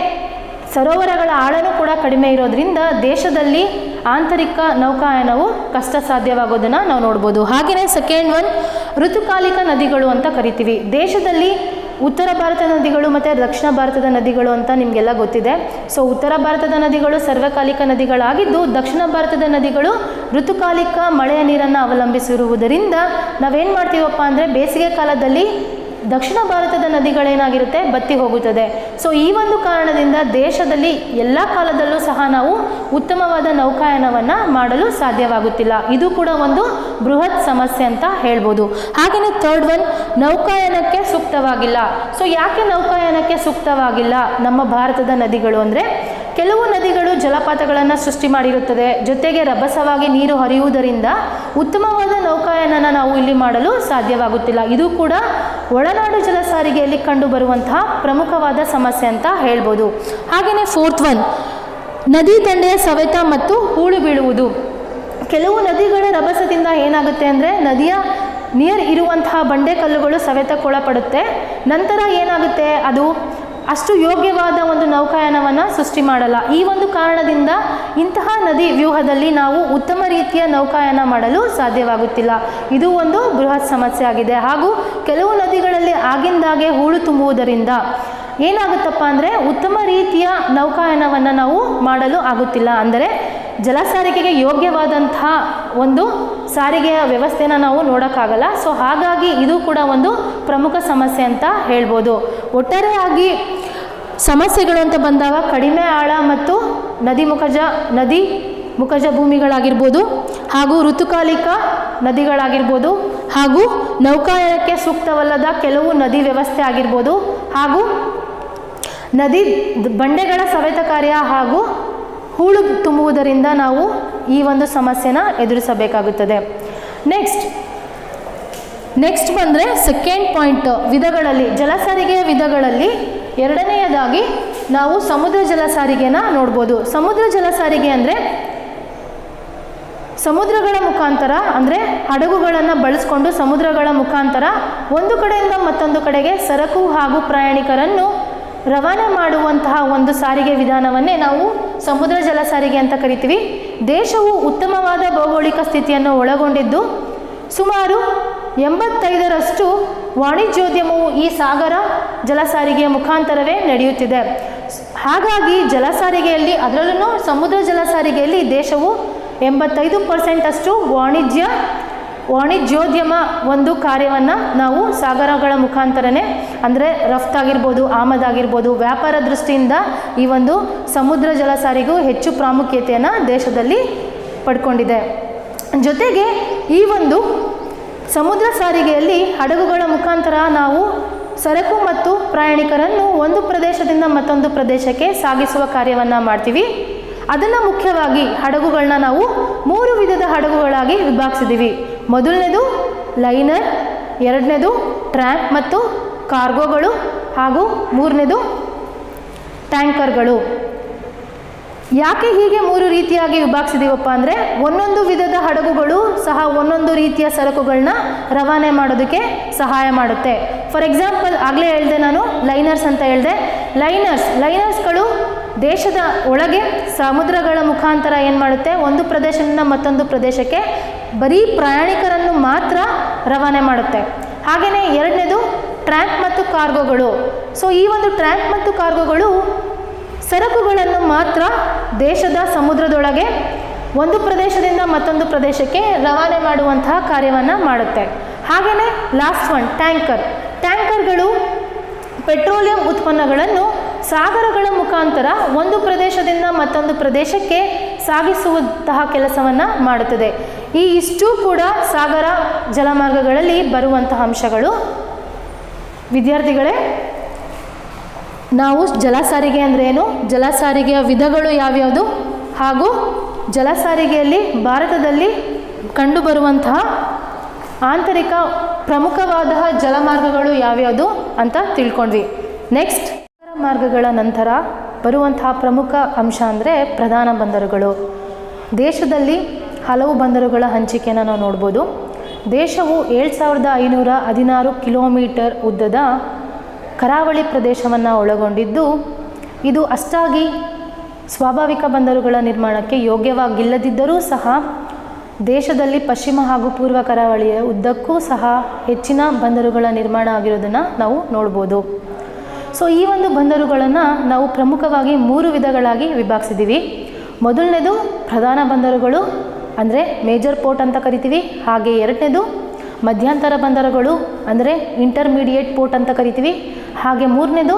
ಸರೋವರಗಳ ಆಳನೂ ಕೂಡ ಕಡಿಮೆ ಇರೋದ್ರಿಂದ ದೇಶದಲ್ಲಿ ಆಂತರಿಕ ನೌಕಾಯಾನವು ಕಷ್ಟ ಸಾಧ್ಯವಾಗೋದನ್ನು ನಾವು ನೋಡ್ಬೋದು. ಹಾಗೆಯೇ ಸೆಕೆಂಡ್ ಒನ್, ಋತುಕಾಲಿಕ ನದಿಗಳು ಅಂತ ಕರಿತೀವಿ. ದೇಶದಲ್ಲಿ ಉತ್ತರ ಭಾರತದ ನದಿಗಳು ಮತ್ತು ದಕ್ಷಿಣ ಭಾರತದ ನದಿಗಳು ಅಂತ ನಿಮಗೆಲ್ಲ ಗೊತ್ತಿದೆ. ಸೊ ಉತ್ತರ ಭಾರತದ ನದಿಗಳು ಸರ್ವಕಾಲಿಕ ನದಿಗಳಾಗಿದ್ದು, ದಕ್ಷಿಣ ಭಾರತದ ನದಿಗಳು ಋತುಕಾಲಿಕ ಮಳೆಯ ನೀರನ್ನು ಅವಲಂಬಿಸಿರುವುದರಿಂದ ನಾವೇನು ಮಾಡ್ತೀವಪ್ಪ ಅಂದರೆ ಬೇಸಿಗೆ ಕಾಲದಲ್ಲಿ ದಕ್ಷಿಣ ಭಾರತದ ನದಿಗಳೇನಾಗಿರುತ್ತೆ, ಬತ್ತಿ ಹೋಗುತ್ತದೆ. ಸೊ ಈ ಒಂದು ಕಾರಣದಿಂದ ದೇಶದಲ್ಲಿ ಎಲ್ಲ ಕಾಲದಲ್ಲೂ ಸಹ ನಾವು ಉತ್ತಮವಾದ ನೌಕಾಯಾನವನ್ನು ಮಾಡಲು ಸಾಧ್ಯವಾಗುತ್ತಿಲ್ಲ. ಇದು ಕೂಡ ಒಂದು ಬೃಹತ್ ಸಮಸ್ಯೆ ಅಂತ ಹೇಳ್ಬೋದು. ಹಾಗೆಯೇ ಥರ್ಡ್ ಒನ್, ನೌಕಾಯಾನಕ್ಕೆ ಸೂಕ್ತವಾಗಿಲ್ಲ. ಸೊ ಯಾಕೆ ನೌಕಾಯಾನಕ್ಕೆ ಸೂಕ್ತವಾಗಿಲ್ಲ ನಮ್ಮ ಭಾರತದ ನದಿಗಳು ಅಂದರೆ, ಕೆಲವು ನದಿಗಳು ಜಲಪಾತಗಳನ್ನು ಸೃಷ್ಟಿ ಮಾಡಿರುತ್ತದೆ, ಜೊತೆಗೆ ರಭಸವಾಗಿ ನೀರು ಹರಿಯುವುದರಿಂದ ಉತ್ತಮವಾದ ನೌಕಾಯಾನನ ನಾವು ಇಲ್ಲಿ ಮಾಡಲು ಸಾಧ್ಯವಾಗುತ್ತಿಲ್ಲ. ಇದು ಕೂಡ ಒಳನಾಡು ಜಲ ಸಾರಿಗೆಯಲ್ಲಿ ಕಂಡುಬರುವಂತಹ ಪ್ರಮುಖವಾದ ಸಮಸ್ಯೆ ಅಂತ ಹೇಳ್ಬೋದು. ಹಾಗೆಯೇ ಫೋರ್ತ್ ಒನ್, ನದಿ ದಂಡೆಯ ಸವೆತ ಮತ್ತು ಹೂಳು ಬೀಳುವುದು. ಕೆಲವು ನದಿಗಳ ರಭಸದಿಂದ ಏನಾಗುತ್ತೆ ಅಂದರೆ, ನದಿಯ ನಿಯರ್ ಇರುವಂತಹ ಬಂಡೆಕಲ್ಲುಗಳು ಸವೆತಕ್ಕೊಳಪಡುತ್ತೆ. ನಂತರ ಏನಾಗುತ್ತೆ, ಅದು ಅಷ್ಟು ಯೋಗ್ಯವಾದ ಒಂದು ನೌಕಾಯಾನವನ್ನು ಸೃಷ್ಟಿ ಮಾಡಲ್ಲ. ಈ ಒಂದು ಕಾರಣದಿಂದ ಇಂತಹ ನದಿ ವ್ಯೂಹದಲ್ಲಿ ನಾವು ಉತ್ತಮ ರೀತಿಯ ನೌಕಾಯಾನ ಮಾಡಲು ಸಾಧ್ಯವಾಗುತ್ತಿಲ್ಲ. ಇದು ಒಂದು ಬೃಹತ್ ಸಮಸ್ಯೆ ಆಗಿದೆ. ಹಾಗೂ ಕೆಲವು ನದಿಗಳಲ್ಲಿ ಆಗಿಂದಾಗೆ ಹೂಳು ತುಂಬುವುದರಿಂದ ಏನಾಗುತ್ತಪ್ಪ ಅಂದರೆ, ಉತ್ತಮ ರೀತಿಯ ನೌಕಾಯಾನವನ್ನು ನಾವು ಮಾಡಲು ಆಗುತ್ತಿಲ್ಲ. ಅಂದರೆ ಜಲ ಸಾರಿಗೆಗೆ ಯೋಗ್ಯವಾದಂತಹ ಒಂದು ಸಾರಿಗೆಯ ವ್ಯವಸ್ಥೆನ ನಾವು ನೋಡೋಕ್ಕಾಗಲ್ಲ. ಸೊ ಹಾಗಾಗಿ ಇದು ಕೂಡ ಒಂದು ಪ್ರಮುಖ ಸಮಸ್ಯೆ ಅಂತ ಹೇಳ್ಬೋದು. ಒಟ್ಟಾರೆಯಾಗಿ ಸಮಸ್ಯೆಗಳು ಅಂತ ಬಂದಾಗ ಕಡಿಮೆ ಆಳ ಮತ್ತು ನದಿ ಮುಖಜ ಭೂಮಿಗಳಾಗಿರ್ಬೋದು, ಹಾಗೂ ಋತುಕಾಲಿಕ ನದಿಗಳಾಗಿರ್ಬೋದು, ಹಾಗೂ ನೌಕಾಯಾನಕ್ಕೆ ಸೂಕ್ತವಲ್ಲದ ಕೆಲವು ನದಿ ವ್ಯವಸ್ಥೆ ಆಗಿರ್ಬೋದು, ಹಾಗೂ ನದಿ ಬಂಡೆಗಳ ಸವೆತ ಕಾರ್ಯ ಹಾಗೂ ಹೂಳು ತುಂಬುವುದರಿಂದ ನಾವು ಈ ಒಂದು ಸಮಸ್ಯೆನ ಎದುರಿಸಬೇಕಾಗುತ್ತದೆ. ನೆಕ್ಸ್ಟ್ ಬಂದರೆ ಸೆಕೆಂಡ್ ಪಾಯಿಂಟ್, ವಿಧಗಳಲ್ಲಿ, ಜಲ ಸಾರಿಗೆಯ ವಿಧಗಳಲ್ಲಿ ಎರಡನೆಯದಾಗಿ ನಾವು ಸಮುದ್ರ ಜಲ ಸಾರಿಗೆನ ನೋಡ್ಬೋದು. ಸಮುದ್ರ ಜಲ ಸಾರಿಗೆ ಅಂದರೆ ಸಮುದ್ರಗಳ ಮುಖಾಂತರ, ಅಂದರೆ ಹಡಗುಗಳನ್ನು ಬಳಸಿಕೊಂಡು ಸಮುದ್ರಗಳ ಮುಖಾಂತರ ಒಂದು ಕಡೆಯಿಂದ ಮತ್ತೊಂದು ಕಡೆಗೆ ಸರಕು ಹಾಗೂ ಪ್ರಯಾಣಿಕರನ್ನು ರವಾನೆ ಮಾಡುವಂತಹ ಒಂದು ಸಾರಿಗೆ ವಿಧಾನವನ್ನೇ ನಾವು ಸಮುದ್ರ ಜಲ ಸಾರಿಗೆ ಅಂತ ಕರಿತೀವಿ. ದೇಶವು ಉತ್ತಮವಾದ ಭೌಗೋಳಿಕ ಸ್ಥಿತಿಯನ್ನು ಒಳಗೊಂಡಿದ್ದು ಸುಮಾರು 85% ವಾಣಿಜ್ಯೋದ್ಯಮವು ಈ ಸಾಗರ ಜಲ ಸಾರಿಗೆಯ ಮುಖಾಂತರವೇ ನಡೆಯುತ್ತಿದೆ. ಹಾಗಾಗಿ ಜಲ ಸಾರಿಗೆಯಲ್ಲಿ, ಅದರಲ್ಲೂ ಸಮುದ್ರ ಜಲ ಸಾರಿಗೆಯಲ್ಲಿ ದೇಶವು 85% ಅಷ್ಟು ವಾಣಿಜ್ಯೋದ್ಯಮ ಒಂದು ಕಾರ್ಯವನ್ನು ನಾವು ಸಾಗರಗಳ ಮುಖಾಂತರನೇ, ಅಂದರೆ ರಫ್ತಾಗಿರ್ಬೋದು, ಆಮದಾಗಿರ್ಬೋದು, ವ್ಯಾಪಾರ ದೃಷ್ಟಿಯಿಂದ ಈ ಒಂದು ಸಮುದ್ರ ಜಲ ಸಾರಿಗೆಯು ಹೆಚ್ಚು ಪ್ರಾಮುಖ್ಯತೆಯನ್ನು ದೇಶದಲ್ಲಿ ಪಡ್ಕೊಂಡಿದೆ. ಜೊತೆಗೆ ಈ ಒಂದು ಸಮುದ್ರ ಸಾರಿಗೆಯಲ್ಲಿ ಹಡಗುಗಳ ಮುಖಾಂತರ ನಾವು ಸರಕು ಮತ್ತು ಪ್ರಯಾಣಿಕರನ್ನು ಒಂದು ಪ್ರದೇಶದಿಂದ ಮತ್ತೊಂದು ಪ್ರದೇಶಕ್ಕೆ ಸಾಗಿಸುವ ಕಾರ್ಯವನ್ನು ಮಾಡ್ತೀವಿ. ಅದನ್ನು ಮುಖ್ಯವಾಗಿ ಹಡಗುಗಳನ್ನ ನಾವು 3 ವಿಧದ ಹಡಗುಗಳಾಗಿ ವಿಭಾಗಿಸಿದ್ದೀವಿ. ಮೊದಲನೇದು ಲೈನರ್, ಎರಡನೇದು ಟ್ರ್ಯಾಂಕ್ ಮತ್ತು ಕಾರ್ಗೋಗಳು, ಹಾಗೂ ಮೂರನೇದು ಟ್ಯಾಂಕರ್ಗಳು. ಯಾಕೆ ಹೀಗೆ 3 ರೀತಿಯಾಗಿ ವಿಭಾಗಿಸಿದೀವಪ್ಪ ಅಂದರೆ, ಒಂದೊಂದು ವಿಧದ ಹಡಗುಗಳು ಸಹ ಒಂದೊಂದು ರೀತಿಯ ಸರಕುಗಳನ್ನ ರವಾನೆ ಮಾಡೋದಕ್ಕೆ ಸಹಾಯ ಮಾಡುತ್ತೆ. ಫಾರ್ ಎಕ್ಸಾಂಪಲ್, ಆಗಲೇ ಹೇಳಿದೆ ನಾನು ಲೈನರ್ಸ್ ಅಂತ ಹೇಳಿದೆ. ಲೈನರ್ಸ್ಗಳು ದೇಶದ ಒಳಗೆ ಸಮುದ್ರಗಳ ಮುಖಾಂತರ ಏನು ಮಾಡುತ್ತೆ, ಒಂದು ಪ್ರದೇಶದಿಂದ ಮತ್ತೊಂದು ಪ್ರದೇಶಕ್ಕೆ ಬರೀ ಪ್ರಯಾಣಿಕರನ್ನು ಮಾತ್ರ ರವಾನೆ ಮಾಡುತ್ತೆ. ಹಾಗೆಯೇ ಎರಡನೇದು ಟ್ರ್ಯಾಂಕ್ ಮತ್ತು ಕಾರ್ಗೋಗಳು. ಸೊ ಈ ಒಂದು ಟ್ರ್ಯಾಂಕ್ ಮತ್ತು ಕಾರ್ಗೋಗಳು ಸರಕುಗಳನ್ನು ಮಾತ್ರ ದೇಶದ ಸಮುದ್ರದೊಳಗೆ ಒಂದು ಪ್ರದೇಶದಿಂದ ಮತ್ತೊಂದು ಪ್ರದೇಶಕ್ಕೆ ರವಾನೆ ಮಾಡುವಂತಹ ಕಾರ್ಯವನ್ನು ಮಾಡುತ್ತೆ. ಹಾಗೆಯೇ ಲಾಸ್ಟ್ ಒನ್ ಟ್ಯಾಂಕರ್ಗಳು ಪೆಟ್ರೋಲಿಯಂ ಉತ್ಪನ್ನಗಳನ್ನು ಸಾಗರಗಳ ಮುಖಾಂತರ ಒಂದು ಪ್ರದೇಶದಿಂದ ಮತ್ತೊಂದು ಪ್ರದೇಶಕ್ಕೆ ಸಾಗಿಸುವಂತಹ ಕೆಲಸವನ್ನು ಮಾಡುತ್ತದೆ. ಇಷ್ಟೂ ಕೂಡ ಸಾಗರ ಜಲಮಾರ್ಗಗಳಲ್ಲಿ ಬರುವಂತಹ ಅಂಶಗಳು. ವಿದ್ಯಾರ್ಥಿಗಳೇ, ನಾವು ಜಲ ಸಾರಿಗೆ ಅಂದರೆ ಏನು, ಜಲ ಸಾರಿಗೆಯ ವಿಧಗಳು ಯಾವ್ಯಾವುದು ಹಾಗೂ ಜಲ ಸಾರಿಗೆಯಲ್ಲಿ ಭಾರತದಲ್ಲಿ ಕಂಡುಬರುವಂತಹ ಆಂತರಿಕ ಪ್ರಮುಖವಾದ ಜಲಮಾರ್ಗಗಳು ಯಾವ್ಯಾವುದು ಅಂತ ತಿಳ್ಕೊಂಡ್ವಿ. ನೆಕ್ಸ್ಟ್, ಮಾರ್ಗಗಳ ನಂತರ ಬರುವಂತಹ ಪ್ರಮುಖ ಅಂಶ ಅಂದರೆ ಪ್ರಧಾನ ಬಂದರುಗಳು. ದೇಶದಲ್ಲಿ ಹಲವು ಬಂದರುಗಳ ಹಂಚಿಕೆಯನ್ನು ನಾವು ನೋಡ್ಬೋದು. ದೇಶವು 7516 ಕಿಲೋಮೀಟರ್ ಉದ್ದದ ಕರಾವಳಿ ಪ್ರದೇಶವನ್ನು ಒಳಗೊಂಡಿದ್ದು, ಇದು ಅಷ್ಟಾಗಿ ಸ್ವಾಭಾವಿಕ ಬಂದರುಗಳ ನಿರ್ಮಾಣಕ್ಕೆ ಯೋಗ್ಯವಾಗಿಲ್ಲದಿದ್ದರೂ ಸಹ ದೇಶದಲ್ಲಿ ಪಶ್ಚಿಮ ಹಾಗೂ ಪೂರ್ವ ಕರಾವಳಿಯ ಉದ್ದಕ್ಕೂ ಸಹ ಹೆಚ್ಚಿನ ಬಂದರುಗಳ ನಿರ್ಮಾಣ ಆಗಿರೋದನ್ನು ನಾವು ನೋಡ್ಬೋದು. ಸೊ ಈ ಒಂದು ಬಂದರುಗಳನ್ನು ನಾವು ಪ್ರಮುಖವಾಗಿ 3 ವಿಧಗಳಾಗಿ ವಿಭಾಗಿಸಿದ್ದೀವಿ. ಮೊದಲನೇದು ಪ್ರಧಾನ ಬಂದರುಗಳು ಅಂದರೆ ಮೇಜರ್ ಪೋರ್ಟ್ ಅಂತ ಕರಿತೀವಿ. ಹಾಗೆ ಎರಡನೇದು ಮಧ್ಯಂತರ ಬಂದರುಗಳು ಅಂದರೆ ಇಂಟರ್ಮೀಡಿಯೇಟ್ ಪೋರ್ಟ್ ಅಂತ ಕರಿತೀವಿ. ಹಾಗೆ ಮೂರನೇದು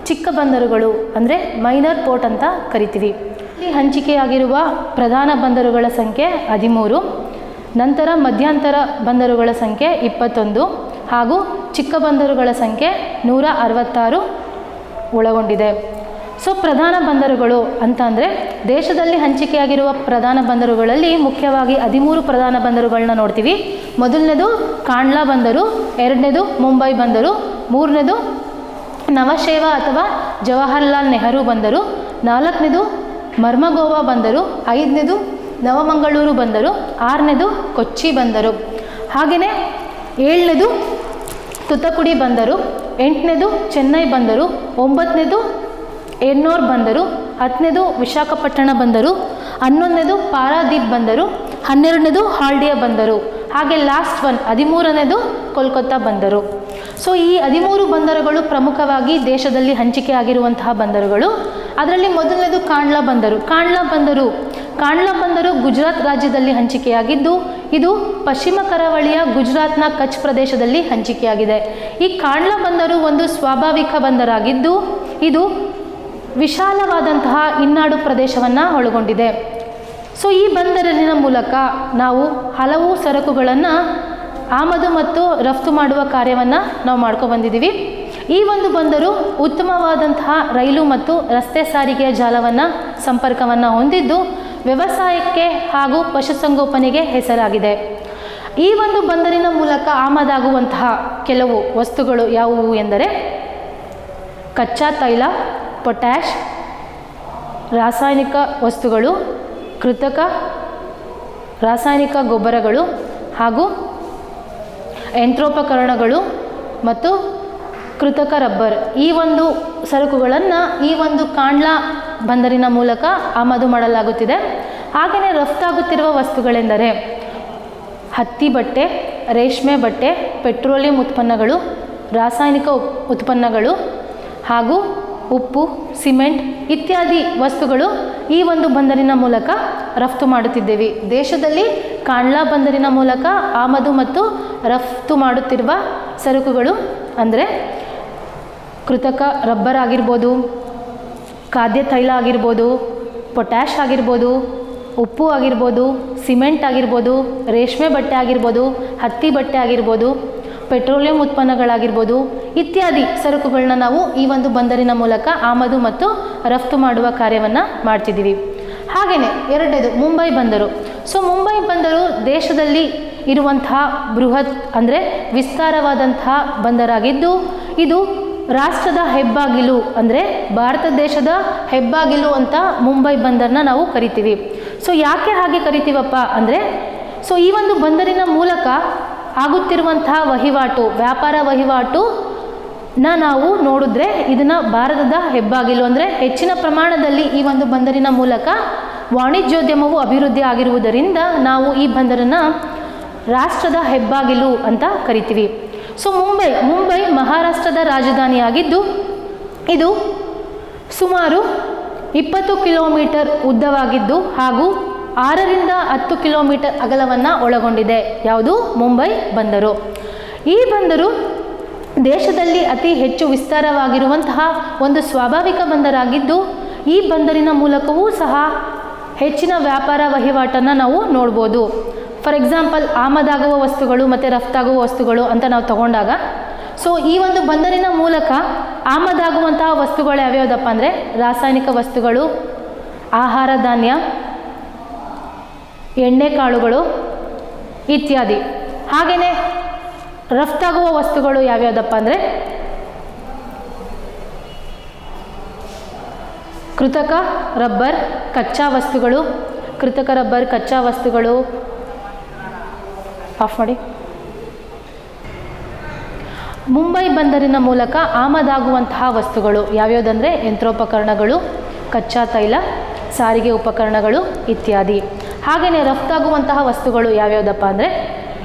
ಚಿಕ್ಕ ಬಂದರುಗಳು ಅಂದರೆ ಮೈನರ್ ಪೋರ್ಟ್ ಅಂತ ಕರಿತೀವಿ. ಇಲ್ಲಿ ಹಂಚಿಕೆಯಾಗಿರುವ ಪ್ರಧಾನ ಬಂದರುಗಳ ಸಂಖ್ಯೆ 13, ನಂತರ ಮಧ್ಯಂತರ ಬಂದರುಗಳ ಸಂಖ್ಯೆ 21 ಹಾಗೂ ಚಿಕ್ಕ ಬಂದರುಗಳ ಸಂಖ್ಯೆ 166 ಒಳಗೊಂಡಿದೆ. ಸೊ ಪ್ರಧಾನ ಬಂದರುಗಳು ಅಂತ ಅಂದರೆ ದೇಶದಲ್ಲಿ ಹಂಚಿಕೆಯಾಗಿರುವ ಪ್ರಧಾನ ಬಂದರುಗಳಲ್ಲಿ ಮುಖ್ಯವಾಗಿ 13 ಪ್ರಧಾನ ಬಂದರುಗಳನ್ನ ನೋಡ್ತೀವಿ. ಮೊದಲನೇದು ಕಾಂಡ್ಲಾ ಬಂದರು, ಎರಡನೇದು ಮುಂಬೈ ಬಂದರು, ಮೂರನೇದು ನವಶೇವಾ ಅಥವಾ ಜವಾಹರ್ಲಾಲ್ ನೆಹರು ಬಂದರು, ನಾಲ್ಕನೇದು ಮರ್ಮಗೋವಾ ಬಂದರು, ಐದನೇದು ನವಮಂಗಳೂರು ಬಂದರು, ಆರನೇದು ಕೊಚ್ಚಿ ಬಂದರು, ಹಾಗೆಯೇ ಏಳನೇದು ತುತಕುಡಿ ಬಂದರು, ಎಂಟನೇದು ಚೆನ್ನೈ ಬಂದರು, ಒಂಬತ್ತನೇದು ಎನ್ನೋರ್ ಬಂದರು, ಹತ್ತನೇದು ವಿಶಾಖಪಟ್ಟಣ ಬಂದರು, 11ನೇದು ಪಾರಾದೀಪ್ ಬಂದರು, 12ನೇದು ಹಾಲ್ಡಿಯಾ ಬಂದರು, ಹಾಗೆ ಲಾಸ್ಟ್ 13ನೇದು ಕೋಲ್ಕತ್ತಾ ಬಂದರು. ಸೊ ಈ 13 ಬಂದರುಗಳು ಪ್ರಮುಖವಾಗಿ ದೇಶದಲ್ಲಿ ಹಂಚಿಕೆ ಆಗಿರುವಂತಹ ಬಂದರುಗಳು. ಅದರಲ್ಲಿ ಮೊದಲನೇದು ಕಾಂಡ್ಲಾ ಬಂದರು. ಕಾಂಡ್ಲಾ ಬಂದರು ಗುಜರಾತ್ ರಾಜ್ಯದಲ್ಲಿ ಹಂಚಿಕೆಯಾಗಿದ್ದು, ಇದು ಪಶ್ಚಿಮ ಕರಾವಳಿಯ ಗುಜರಾತ್ನ ಕಚ್ ಪ್ರದೇಶದಲ್ಲಿ ಹಂಚಿಕೆಯಾಗಿದೆ. ಈ ಕಾಂಡ್ಲಾ ಬಂದರು ಒಂದು ಸ್ವಾಭಾವಿಕ ಬಂದರಾಗಿದ್ದು, ಇದು ವಿಶಾಲವಾದಂತಹ ಇನ್ನಾಡು ಪ್ರದೇಶವನ್ನು ಒಳಗೊಂಡಿದೆ. ಸೊ ಈ ಬಂದರಿನ ಮೂಲಕ ನಾವು ಹಲವು ಸರಕುಗಳನ್ನು ಆಮದು ಮತ್ತು ರಫ್ತು ಮಾಡುವ ಕಾರ್ಯವನ್ನು ನಾವು ಮಾಡ್ಕೊಬಂದಿದ್ದೀವಿ. ಈ ಒಂದು ಬಂದರು ಉತ್ತಮವಾದಂತಹ ರೈಲು ಮತ್ತು ರಸ್ತೆ ಸಾರಿಗೆಯ ಜಾಲವನ್ನು ಸಂಪರ್ಕವನ್ನು ಹೊಂದಿದ್ದು ವ್ಯವಸಾಯಕ್ಕೆ ಹಾಗೂ ಪಶುಸಂಗೋಪನೆಗೆ ಹೆಸರಾಗಿದೆ. ಈ ಒಂದು ಬಂದರಿನ ಮೂಲಕ ಆಮದಾಗುವಂತಹ ಕೆಲವು ವಸ್ತುಗಳು ಯಾವುವು ಎಂದರೆ ಕಚ್ಚಾ ತೈಲ, ಪೊಟ್ಯಾಷ್, ರಾಸಾಯನಿಕ ವಸ್ತುಗಳು, ಕೃತಕ ರಾಸಾಯನಿಕ ಗೊಬ್ಬರಗಳು ಹಾಗೂ ಯಂತ್ರೋಪಕರಣಗಳು ಮತ್ತು ಕೃತಕ ರಬ್ಬರ್. ಈ ಒಂದು ಸರಕುಗಳನ್ನು ಈ ಒಂದು ಕಾಂಡ್ಲಾ ಬಂದರಿನ ಮೂಲಕ ಆಮದು ಮಾಡಲಾಗುತ್ತಿದೆ. ಹಾಗೆಯೇ ರಫ್ತಾಗುತ್ತಿರುವ ವಸ್ತುಗಳೆಂದರೆ ಹತ್ತಿ ಬಟ್ಟೆ, ರೇಷ್ಮೆ ಬಟ್ಟೆ, ಪೆಟ್ರೋಲಿಯಂ ಉತ್ಪನ್ನಗಳು, ರಾಸಾಯನಿಕ ಉತ್ಪನ್ನಗಳು ಹಾಗೂ ಉಪ್ಪು, ಸಿಮೆಂಟ್ ಇತ್ಯಾದಿ ವಸ್ತುಗಳು ಈ ಒಂದು ಬಂದರಿನ ಮೂಲಕ ರಫ್ತು ಮಾಡುತ್ತಿದ್ದೇವೆ. ದೇಶದಲ್ಲಿ ಕಾಂಡ್ಲಾ ಬಂದರಿನ ಮೂಲಕ ಆಮದು ಮತ್ತು ರಫ್ತು ಮಾಡುತ್ತಿರುವ ಸರಕುಗಳು ಅಂದರೆ ಕೃತಕ ರಬ್ಬರ್ ಆಗಿರ್ಬೋದು, ಖಾದ್ಯ ತೈಲ ಆಗಿರ್ಬೋದು, ಪೊಟ್ಯಾಷ್ ಆಗಿರ್ಬೋದು, ಉಪ್ಪು ಆಗಿರ್ಬೋದು, ಸಿಮೆಂಟ್ ಆಗಿರ್ಬೋದು, ರೇಷ್ಮೆ ಬಟ್ಟೆ ಆಗಿರ್ಬೋದು, ಹತ್ತಿ ಬಟ್ಟೆ ಆಗಿರ್ಬೋದು, ಪೆಟ್ರೋಲಿಯಂ ಉತ್ಪನ್ನಗಳಾಗಿರ್ಬೋದು ಇತ್ಯಾದಿ ಸರಕುಗಳನ್ನ ನಾವು ಈ ಒಂದು ಬಂದರಿನ ಮೂಲಕ ಆಮದು ಮತ್ತು ರಫ್ತು ಮಾಡುವ ಕಾರ್ಯವನ್ನು ಮಾಡ್ತಿದ್ದೀವಿ. ಹಾಗೆಯೇ ಎರಡನೇದು ಮುಂಬೈ ಬಂದರು. ಸೊ ಮುಂಬೈ ಬಂದರು ದೇಶದಲ್ಲಿ ಇರುವಂತಹ ಬೃಹತ್ ಅಂದರೆ ವಿಸ್ತಾರವಾದಂತಹ ಬಂದರಾಗಿದ್ದು, ಇದು ರಾಷ್ಟ್ರದ ಹೆಬ್ಬಾಗಿಲು ಅಂದರೆ ಭಾರತ ದೇಶದ ಹೆಬ್ಬಾಗಿಲು ಅಂತ ಮುಂಬೈ ಬಂದರನ್ನ ನಾವು ಕರಿತೀವಿ. ಸೊ ಯಾಕೆ ಹಾಗೆ ಕರಿತೀವಪ್ಪ ಅಂದರೆ, ಸೊ ಈ ಒಂದು ಬಂದರಿನ ಮೂಲಕ ಆಗುತ್ತಿರುವಂತಹ ವಹಿವಾಟು, ವ್ಯಾಪಾರ ವಹಿವಾಟು ನಾವು ನೋಡಿದ್ರೆ ಇದನ್ನು ಭಾರತದ ಹೆಬ್ಬಾಗಿಲು ಅಂದರೆ ಹೆಚ್ಚಿನ ಪ್ರಮಾಣದಲ್ಲಿ ಈ ಒಂದು ಬಂದರಿನ ಮೂಲಕ ವಾಣಿಜ್ಯೋದ್ಯಮವು ಅಭಿವೃದ್ಧಿ ಆಗಿರುವುದರಿಂದ ನಾವು ಈ ಬಂದರನ್ನು ರಾಷ್ಟ್ರದ ಹೆಬ್ಬಾಗಿಲು ಅಂತ ಕರಿತೀವಿ. ಸೊ ಮುಂಬೈ ಮಹಾರಾಷ್ಟ್ರದ ರಾಜಧಾನಿಯಾಗಿದ್ದು, ಇದು ಸುಮಾರು 20 ಕಿಲೋಮೀಟರ್ ಉದ್ದವಾಗಿದ್ದು ಹಾಗೂ 6ರಿಂದ 10 ಕಿಲೋಮೀಟರ್ ಅಗಲವನ್ನು ಒಳಗೊಂಡಿದೆ. ಯಾವುದು? ಮುಂಬೈ ಬಂದರು. ಈ ಬಂದರು ದೇಶದಲ್ಲಿ ಅತಿ ಹೆಚ್ಚು ವಿಸ್ತಾರವಾಗಿರುವಂತಹ ಒಂದು ಸ್ವಾಭಾವಿಕ ಬಂದರಾಗಿದ್ದು, ಈ ಬಂದರಿನ ಮೂಲಕವೂ ಸಹ ಹೆಚ್ಚಿನ ವ್ಯಾಪಾರ ವಹಿವಾಟನ್ನು ನಾವು ನೋಡ್ಬೋದು. ಫಾರ್ ಎಕ್ಸಾಂಪಲ್ ಆಮದಾಗುವ ವಸ್ತುಗಳು ಮತ್ತು ರಫ್ತಾಗುವ ವಸ್ತುಗಳು ಅಂತ ನಾವು ತಗೊಂಡಾಗ, ಸೊ ಈ ಒಂದು ಬಂದರಿನ ಮೂಲಕ ಆಮದಾಗುವಂತಹ ವಸ್ತುಗಳು ಯಾವ್ಯಾವುದಪ್ಪ ಅಂದರೆ ರಾಸಾಯನಿಕ ವಸ್ತುಗಳು, ಆಹಾರ ಧಾನ್ಯ, ಎಣ್ಣೆಕಾಳುಗಳು ಇತ್ಯಾದಿ. ಹಾಗೆಯೇ ರಫ್ತಾಗುವ ವಸ್ತುಗಳು ಯಾವ್ಯಾವುದಪ್ಪ ಅಂದರೆ ಕೃತಕ ರಬ್ಬರ್, ಕಚ್ಚಾ ವಸ್ತುಗಳು, ಕೃತಕ ರಬ್ಬರ್, ಕಚ್ಚಾ ವಸ್ತುಗಳು. ಆಫ್ ಮಾಡಿ. ಮುಂಬೈ ಬಂದರಿನ ಮೂಲಕ ಆಮದಾಗುವಂತಹ ವಸ್ತುಗಳು ಯಾವ್ಯಾವುದಂದರೆ ಯಂತ್ರೋಪಕರಣಗಳು, ಕಚ್ಚಾ ತೈಲ, ಸಾರಿಗೆ ಉಪಕರಣಗಳು ಇತ್ಯಾದಿ. ಹಾಗೆಯೇ ರಫ್ತಾಗುವಂತಹ ವಸ್ತುಗಳು ಯಾವ್ಯಾವುದಪ್ಪ ಅಂದರೆ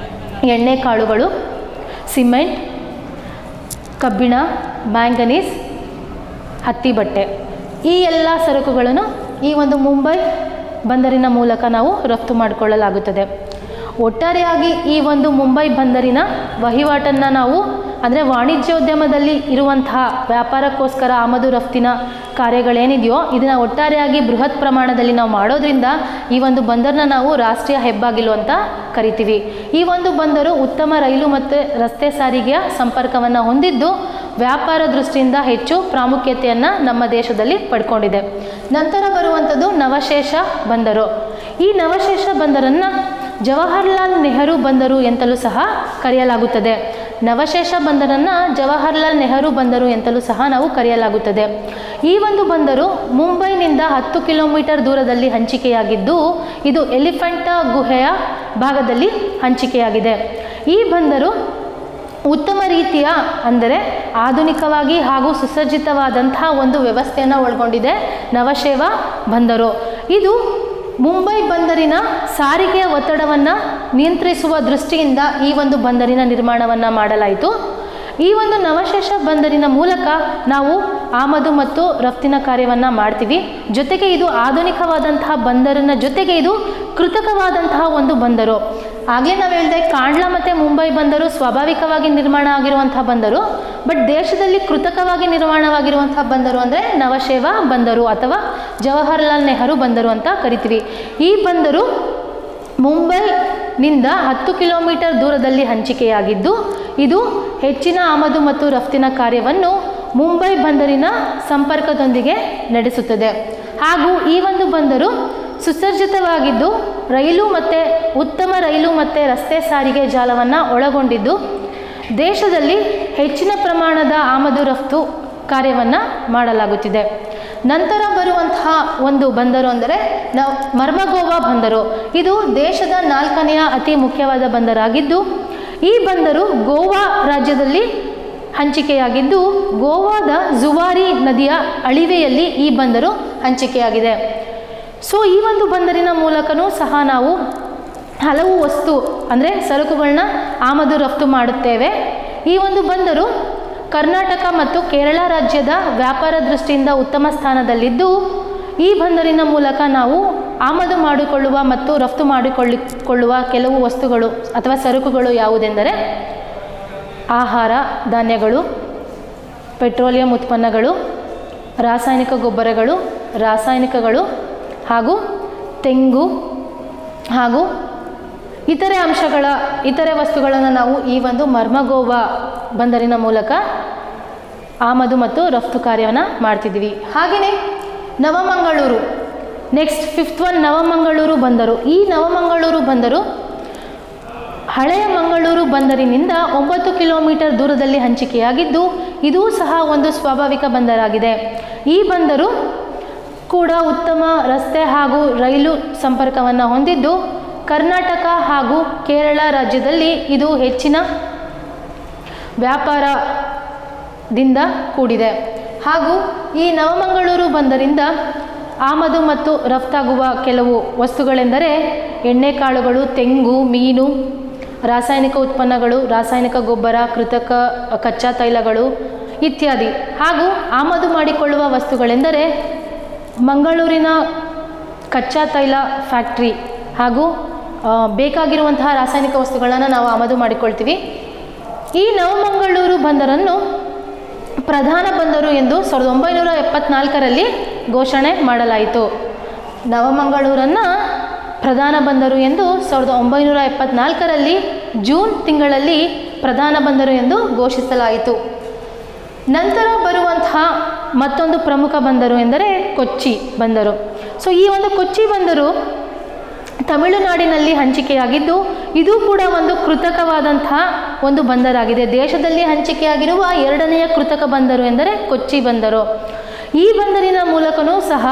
ಎಣ್ಣೆಕಾಳುಗಳು, ಸಿಮೆಂಟ್, ಕಬ್ಬಿಣ, ಮ್ಯಾಂಗನೀಸ್, ಹತ್ತಿ ಬಟ್ಟೆ. ಈ ಎಲ್ಲ ಸರಕುಗಳನ್ನು ಈ ಒಂದು ಮುಂಬೈ ಬಂದರಿನ ಮೂಲಕ ನಾವು ರಫ್ತು ಮಾಡಿಕೊಳ್ಳಲಾಗುತ್ತದೆ. ಒಟ್ಟಾರೆಯಾಗಿ ಈ ಒಂದು ಮುಂಬೈ ಬಂದರಿನ ವಹಿವಾಟನ್ನು ನಾವು ಅಂದರೆ ವಾಣಿಜ್ಯೋದ್ಯಮದಲ್ಲಿ ಇರುವಂತಹ ವ್ಯಾಪಾರಕ್ಕೋಸ್ಕರ ಆಮದು ರಫ್ತಿನ ಕಾರ್ಯಗಳೇನಿದೆಯೋ ಇದನ್ನು ಒಟ್ಟಾರೆಯಾಗಿ ಬೃಹತ್ ಪ್ರಮಾಣದಲ್ಲಿ ನಾವು ಮಾಡೋದ್ರಿಂದ ಈ ಒಂದು ಬಂದರನ್ನ ನಾವು ರಾಷ್ಟ್ರೀಯ ಹೆಬ್ಬಾಗಿಲು ಅಂತ ಕರಿತೀವಿ. ಈ ಒಂದು ಬಂದರು ಉತ್ತಮ ರೈಲು ಮತ್ತು ರಸ್ತೆ ಸಾರಿಗೆಯ ಸಂಪರ್ಕವನ್ನು ಹೊಂದಿದ್ದು ವ್ಯಾಪಾರ ದೃಷ್ಟಿಯಿಂದ ಹೆಚ್ಚು ಪ್ರಾಮುಖ್ಯತೆಯನ್ನು ನಮ್ಮ ದೇಶದಲ್ಲಿ ಪಡ್ಕೊಂಡಿದೆ. ನಂತರ ಬರುವಂಥದ್ದು ನವಶೇಷ ಬಂದರು. ಈ ನವಶೇಷ ಬಂದರನ್ನು ಜವಾಹರ್ಲಾಲ್ ನೆಹರು ಬಂದರು ಎಂತಲೂ ಸಹ ಕರೆಯಲಾಗುತ್ತದೆ. ನವಶೇಷ ಬಂದರನ್ನು ಜವಾಹರ್ಲಾಲ್ ನೆಹರು ಬಂದರು ಎಂತಲೂ ಸಹ ನಾವು ಕರೆಯಲಾಗುತ್ತದೆ. ಈ ಒಂದು ಬಂದರು ಮುಂಬೈನಿಂದ 10 ಕಿಲೋಮೀಟರ್ ದೂರದಲ್ಲಿ ಹಂಚಿಕೆಯಾಗಿದ್ದು ಇದು ಎಲಿಫೆಂಟಾ ಗುಹೆಯ ಭಾಗದಲ್ಲಿ ಹಂಚಿಕೆಯಾಗಿದೆ. ಈ ಬಂದರು ಉತ್ತಮ ರೀತಿಯ ಅಂದರೆ ಆಧುನಿಕವಾಗಿ ಹಾಗೂ ಸುಸಜ್ಜಿತವಾದಂತಹ ಒಂದು ವ್ಯವಸ್ಥೆಯನ್ನು ಒಳಗೊಂಡಿದೆ ನವಶೇಷ ಬಂದರು. ಇದು ಮುಂಬೈ ಬಂದರಿನ ಸಾರಿಗೆಯ ಒತ್ತಡವನ್ನು ನಿಯಂತ್ರಿಸುವ ದೃಷ್ಟಿಯಿಂದ ಈ ಒಂದು ಬಂದರಿನ ನಿರ್ಮಾಣವನ್ನು ಮಾಡಲಾಯಿತು. ಈ ಒಂದು ನವಶೇಷ ಬಂದರಿನ ಮೂಲಕ ನಾವು ಆಮದು ಮತ್ತು ರಫ್ತಿನ ಕಾರ್ಯವನ್ನು ಮಾಡ್ತೀವಿ. ಜೊತೆಗೆ ಇದು ಆಧುನಿಕವಾದಂತಹ ಬಂದರಿನ ಜೊತೆಗೆ ಇದು ಕೃತಕವಾದಂತಹ ಒಂದು ಬಂದರು. ಆಗಲೇ ನಾವು ಹೇಳಿದೆ ಕಾಂಡ್ಲಾ ಮತ್ತು ಮುಂಬೈ ಬಂದರು ಸ್ವಾಭಾವಿಕವಾಗಿ ನಿರ್ಮಾಣ ಆಗಿರುವಂತಹ ಬಂದರು. ಬಟ್ ದೇಶದಲ್ಲಿ ಕೃತಕವಾಗಿ ನಿರ್ಮಾಣವಾಗಿರುವಂತಹ ಬಂದರು ಅಂದರೆ ನವಶೇಷ ಬಂದರು ಅಥವಾ ಜವಾಹರ್ಲಾಲ್ ನೆಹರು ಬಂದರು ಅಂತ ಕರಿತೀವಿ. ಈ ಬಂದರು ಮುಂಬೈನಿಂದ 10 ಕಿಲೋಮೀಟರ್ ದೂರದಲ್ಲಿ ಹಂಚಿಕೆಯಾಗಿದ್ದು ಇದು ಹೆಚ್ಚಿನ ಆಮದು ಮತ್ತು ರಫ್ತಿನ ಕಾರ್ಯವನ್ನು ಮುಂಬೈ ಬಂದರಿನ ಸಂಪರ್ಕದೊಂದಿಗೆ ನಡೆಸುತ್ತದೆ. ಹಾಗೂ ಈ ಒಂದು ಬಂದರು ಸುಸಜ್ಜಿತವಾಗಿದ್ದು ಉತ್ತಮ ರೈಲು ಮತ್ತು ರಸ್ತೆ ಸಾರಿಗೆ ಜಾಲವನ್ನು ಒಳಗೊಂಡಿದ್ದು ದೇಶದಲ್ಲಿ ಹೆಚ್ಚಿನ ಪ್ರಮಾಣದ ಆಮದು ರಫ್ತು ಕಾರ್ಯವನ್ನು ಮಾಡಲಾಗುತ್ತಿದೆ. ನಂತರ ಬರುವಂತಹ ಒಂದು ಬಂದರು ಅಂದರೆ ಮರ್ಮಗೋವಾ ಬಂದರು. ಇದು ದೇಶದ 4ನೆಯ ಅತಿ ಮುಖ್ಯವಾದ ಬಂದರಾಗಿದ್ದು ಈ ಬಂದರು ಗೋವಾ ರಾಜ್ಯದಲ್ಲಿ ಹಂಚಿಕೆಯಾಗಿದ್ದು ಗೋವಾದ ಜುವಾರಿ ನದಿಯ ಅಳಿವೆಯಲ್ಲಿ ಈ ಬಂದರು ಹಂಚಿಕೆಯಾಗಿದೆ. ಸೊ ಈ ಒಂದು ಬಂದರಿನ ಮೂಲಕನೂ ಸಹ ನಾವು ಹಲವು ವಸ್ತು ಅಂದರೆ ಸರಕುಗಳನ್ನ ಆಮದು ರಫ್ತು ಮಾಡುತ್ತೇವೆ. ಈ ಒಂದು ಬಂದರು ಕರ್ನಾಟಕ ಮತ್ತು ಕೇರಳ ರಾಜ್ಯದ ವ್ಯಾಪಾರ ದೃಷ್ಟಿಯಿಂದ ಉತ್ತಮ ಸ್ಥಾನದಲ್ಲಿದ್ದು ಈ ಬಂದರಿನ ಮೂಲಕ ನಾವು ಆಮದು ಮಾಡಿಕೊಳ್ಳುವ ಮತ್ತು ರಫ್ತು ಮಾಡಿಕೊಳ್ಳುವ ಕೆಲವು ವಸ್ತುಗಳು ಅಥವಾ ಸರಕುಗಳು ಯಾವುದೆಂದರೆ ಆಹಾರ ಧಾನ್ಯಗಳು, ಪೆಟ್ರೋಲಿಯಂ ಉತ್ಪನ್ನಗಳು, ರಾಸಾಯನಿಕ ಗೊಬ್ಬರಗಳು, ರಾಸಾಯನಿಕಗಳು ಹಾಗೂ ತೆಂಗು ಹಾಗೂ ಇತರೆ ವಸ್ತುಗಳನ್ನು ನಾವು ಈ ಒಂದು ಮರ್ಮಗೋವಾ ಬಂದರಿನ ಮೂಲಕ ಆಮದು ಮತ್ತು ರಫ್ತು ಕಾರ್ಯವನ್ನು ಮಾಡ್ತಿದ್ದೀವಿ. ಹಾಗೆಯೇ Navamangaluru next 5th one Navamangaluru ಬಂದರು. ಈ ನವಮಂಗಳೂರು ಬಂದರು ಹಳೆಯ ಮಂಗಳೂರು ಬಂದರಿನಿಂದ 9 ಕಿಲೋಮೀಟರ್ ದೂರದಲ್ಲಿ ಹಂಚಿಕೆಯಾಗಿದ್ದು ಇದೂ ಸಹ ಒಂದು ಸ್ವಾಭಾವಿಕ ಬಂದರಾಗಿದೆ. ಈ ಬಂದರು ಕೂಡ ಉತ್ತಮ ರಸ್ತೆ ಹಾಗೂ ರೈಲು ಸಂಪರ್ಕವನ್ನು ಹೊಂದಿದ್ದು ಕರ್ನಾಟಕ ಹಾಗೂ ಕೇರಳ ರಾಜ್ಯದಲ್ಲಿ ಇದು ಹೆಚ್ಚಿನ ವ್ಯಾಪಾರದಿಂದ ಕೂಡಿದೆ. ಹಾಗೂ ಈ ನವಮಂಗಳೂರು ಬಂದರಿಂದ ಆಮದು ಮತ್ತು ರಫ್ತಾಗುವ ಕೆಲವು ವಸ್ತುಗಳೆಂದರೆ ಎಣ್ಣೆಕಾಳುಗಳು, ತೆಂಗು, ಮೀನು, ರಾಸಾಯನಿಕ ಉತ್ಪನ್ನಗಳು, ರಾಸಾಯನಿಕ ಗೊಬ್ಬರ, ಕೃತಕ ಕಚ್ಚಾ ತೈಲಗಳು ಇತ್ಯಾದಿ. ಹಾಗೂ ಆಮದು ಮಾಡಿಕೊಳ್ಳುವ ವಸ್ತುಗಳೆಂದರೆ ಮಂಗಳೂರಿನ ಕಚ್ಚಾ ತೈಲ ಫ್ಯಾಕ್ಟ್ರಿ ಹಾಗೂ ಬೇಕಾಗಿರುವಂತಹ ರಾಸಾಯನಿಕ ವಸ್ತುಗಳನ್ನು ನಾವು ಆಮದು ಮಾಡಿಕೊಳ್ತೀವಿ. ಈ ನವಮಂಗಳೂರು ಬಂದರನ್ನು ಪ್ರಧಾನ ಬಂದರು ಎಂದು 1974ರಲ್ಲಿ ಘೋಷಣೆ ಮಾಡಲಾಯಿತು. ನವಮಂಗಳೂರನ್ನು ಪ್ರಧಾನ ಬಂದರು ಎಂದು 1974ರಲ್ಲಿ ಜೂನ್ ತಿಂಗಳಲ್ಲಿ ಪ್ರಧಾನ ಬಂದರು ಎಂದು ಘೋಷಿಸಲಾಯಿತು. ನಂತರ ಬರುವಂತಹ ಮತ್ತೊಂದು ಪ್ರಮುಖ ಬಂದರು ಎಂದರೆ ಕೊಚ್ಚಿ ಬಂದರು. ಸೊ ಈ ಒಂದು ಕೊಚ್ಚಿ ಬಂದರು ತಮಿಳುನಾಡಿನಲ್ಲಿ ಹಂಚಿಕೆಯಾಗಿದ್ದು ಇದು ಕೂಡ ಒಂದು ಕೃತಕವಾದಂತಹ ಒಂದು ಬಂದರಾಗಿದೆ. ದೇಶದಲ್ಲಿ ಹಂಚಿಕೆಯಾಗಿರುವ ಎರಡನೆಯ ಕೃತಕ ಬಂದರು ಎಂದರೆ ಕೊಚ್ಚಿ ಬಂದರು. ಈ ಬಂದರಿನ ಮೂಲಕವೂ ಸಹ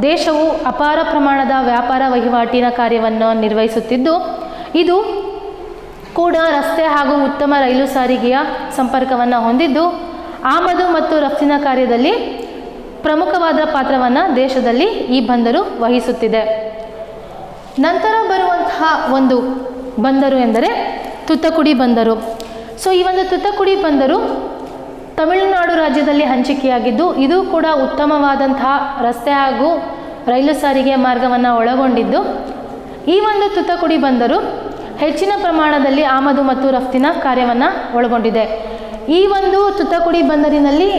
ದೇಶವು ಅಪಾರ ಪ್ರಮಾಣದ ವ್ಯಾಪಾರ ವಹಿವಾಟಿನ ಕಾರ್ಯವನ್ನು ನಿರ್ವಹಿಸುತ್ತಿದ್ದು ಇದು ಕೂಡ ರಸ್ತೆ ಹಾಗೂ ಉತ್ತಮ ರೈಲು ಸಾರಿಗೆಯ ಸಂಪರ್ಕವನ್ನು ಹೊಂದಿದ್ದು ಆಮದು ಮತ್ತು ರಫ್ತಿನ ಕಾರ್ಯದಲ್ಲಿ ಪ್ರಮುಖವಾದ ಪಾತ್ರವನ್ನು ದೇಶದಲ್ಲಿ ಈ ಬಂದರು ವಹಿಸುತ್ತಿದೆ. ನಂತರ ಬರುವಂತಹ ಒಂದು ಬಂದರು ಎಂದರೆ ತುತ್ತಕುಡಿ ಬಂದರು. ಸೊ ಈ ಒಂದು ತುತ್ತಕುಡಿ ಬಂದರು ತಮಿಳುನಾಡು ರಾಜ್ಯದಲ್ಲಿ ಹಂಚಿಕೆಯಾಗಿದ್ದು ಇದು ಕೂಡ ಉತ್ತಮವಾದಂತಹ ರಸ್ತೆ ಹಾಗೂ ರೈಲು ಸಾರಿಗೆ ಮಾರ್ಗವನ್ನು ಒಳಗೊಂಡಿದ್ದು ಈ ಒಂದು ತುತ್ತಕುಡಿ ಬಂದರು ಹೆಚ್ಚಿನ ಪ್ರಮಾಣದಲ್ಲಿ ಆಮದು ಮತ್ತು ರಫ್ತಿನ ಕಾರ್ಯವನ್ನು ಒಳಗೊಂಡಿದೆ. ಈ ಒಂದು ತುತ್ತಕುಡಿ ಬಂದರಿನಲ್ಲಿ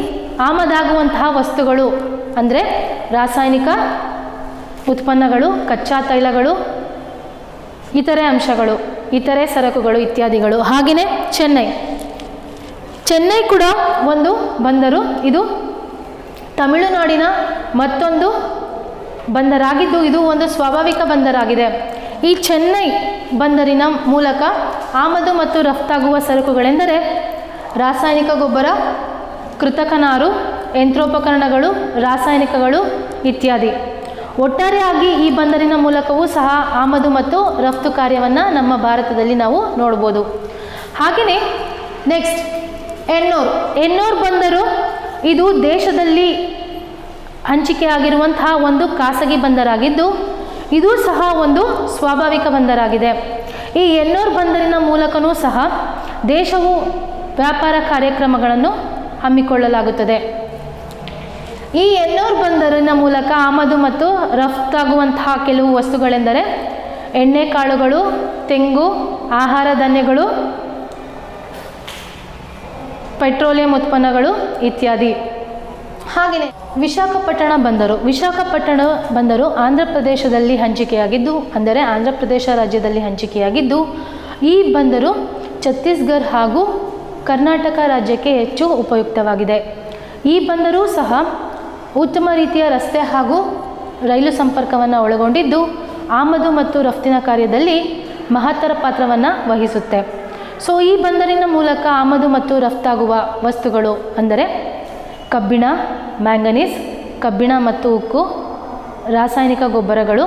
ಆಮದಾಗುವಂತಹ ವಸ್ತುಗಳು ಅಂದರೆ ರಾಸಾಯನಿಕ ಉತ್ಪನ್ನಗಳು, ಕಚ್ಚಾ ತೈಲಗಳು, ಇತರೆ ಅಂಶಗಳು, ಇತರೆ ಸರಕುಗಳು ಇತ್ಯಾದಿಗಳು. ಹಾಗೆಯೇ ಚೆನ್ನೈ ಕೂಡ ಒಂದು ಬಂದರು. ಇದು ತಮಿಳುನಾಡಿನ ಮತ್ತೊಂದು ಬಂದರಾಗಿದ್ದು ಇದು ಒಂದು ಸ್ವಾಭಾವಿಕ ಬಂದರಾಗಿದೆ. ಈ ಚೆನ್ನೈ ಬಂದರಿನ ಮೂಲಕ ಆಮದು ಮತ್ತು ರಫ್ತಾಗುವ ಸರಕುಗಳೆಂದರೆ ರಾಸಾಯನಿಕ ಗೊಬ್ಬರ, ಕೃತಕ ನಾರು, ಯಂತ್ರೋಪಕರಣಗಳು, ರಾಸಾಯನಿಕಗಳು ಇತ್ಯಾದಿ. ಒಟ್ಟಾರೆಯಾಗಿ ಈ ಬಂದರಿನ ಮೂಲಕವೂ ಸಹ ಆಮದು ಮತ್ತು ರಫ್ತು ಕಾರ್ಯವನ್ನು ನಮ್ಮ ಭಾರತದಲ್ಲಿ ನಾವು ನೋಡ್ಬೋದು. ಹಾಗೆಯೇ ನೆಕ್ಸ್ಟ್ ಎನ್ನೋರ್ ಬಂದರು ಇದು ದೇಶದಲ್ಲಿ ಹಂಚಿಕೆಯಾಗಿರುವಂತಹ ಒಂದು ಖಾಸಗಿ ಬಂದರಾಗಿದ್ದು ಇದು ಸಹ ಒಂದು ಸ್ವಾಭಾವಿಕ ಬಂದರಾಗಿದೆ. ಈ ಎನ್ನೋರ್ ಬಂದರಿನ ಮೂಲಕವೂ ಸಹ ದೇಶವು ವ್ಯಾಪಾರ ಕಾರ್ಯಕ್ರಮಗಳನ್ನು ಹಮ್ಮಿಕೊಳ್ಳಲಾಗುತ್ತದೆ. ಈ ಎನ್ನೋರ್ ಬಂದರಿನ ಮೂಲಕ ಆಮದು ಮತ್ತು ರಫ್ತಾಗುವಂತಹ ಕೆಲವು ವಸ್ತುಗಳೆಂದರೆ ಎಣ್ಣೆಕಾಳುಗಳು, ತೆಂಗು, ಆಹಾರ ಧಾನ್ಯಗಳು, ಪೆಟ್ರೋಲಿಯಂ ಉತ್ಪನ್ನಗಳು ಇತ್ಯಾದಿ. ಹಾಗೆಯೇ ವಿಶಾಖಪಟ್ಟಣ ಬಂದರು ಆಂಧ್ರ ಪ್ರದೇಶದಲ್ಲಿ ಹಂಚಿಕೆಯಾಗಿದ್ದು ಅಂದರೆ ಆಂಧ್ರ ಪ್ರದೇಶ ರಾಜ್ಯದಲ್ಲಿ ಹಂಚಿಕೆಯಾಗಿದ್ದು ಈ ಬಂದರು ಛತ್ತೀಸ್ಗಢ ಹಾಗೂ ಕರ್ನಾಟಕ ರಾಜ್ಯಕ್ಕೆ ಹೆಚ್ಚು ಉಪಯುಕ್ತವಾಗಿದೆ. ಈ ಬಂದರು ಸಹ ಉತ್ತಮ ರೀತಿಯ ರಸ್ತೆ ಹಾಗೂ ರೈಲು ಸಂಪರ್ಕವನ್ನು ಒಳಗೊಂಡಿದ್ದು ಆಮದು ಮತ್ತು ರಫ್ತಿನ ಕಾರ್ಯದಲ್ಲಿ ಮಹತ್ತರ ಪಾತ್ರವನ್ನು ವಹಿಸುತ್ತೆ. ಸೊ ಈ ಬಂದರಿನ ಮೂಲಕ ಆಮದು ಮತ್ತು ರಫ್ತಾಗುವ ವಸ್ತುಗಳು ಅಂದರೆ ಕಬ್ಬಿಣ, ಮ್ಯಾಂಗನೀಸ್, ಕಬ್ಬಿಣ ಮತ್ತು ಉಕ್ಕು, ರಾಸಾಯನಿಕ ಗೊಬ್ಬರಗಳು,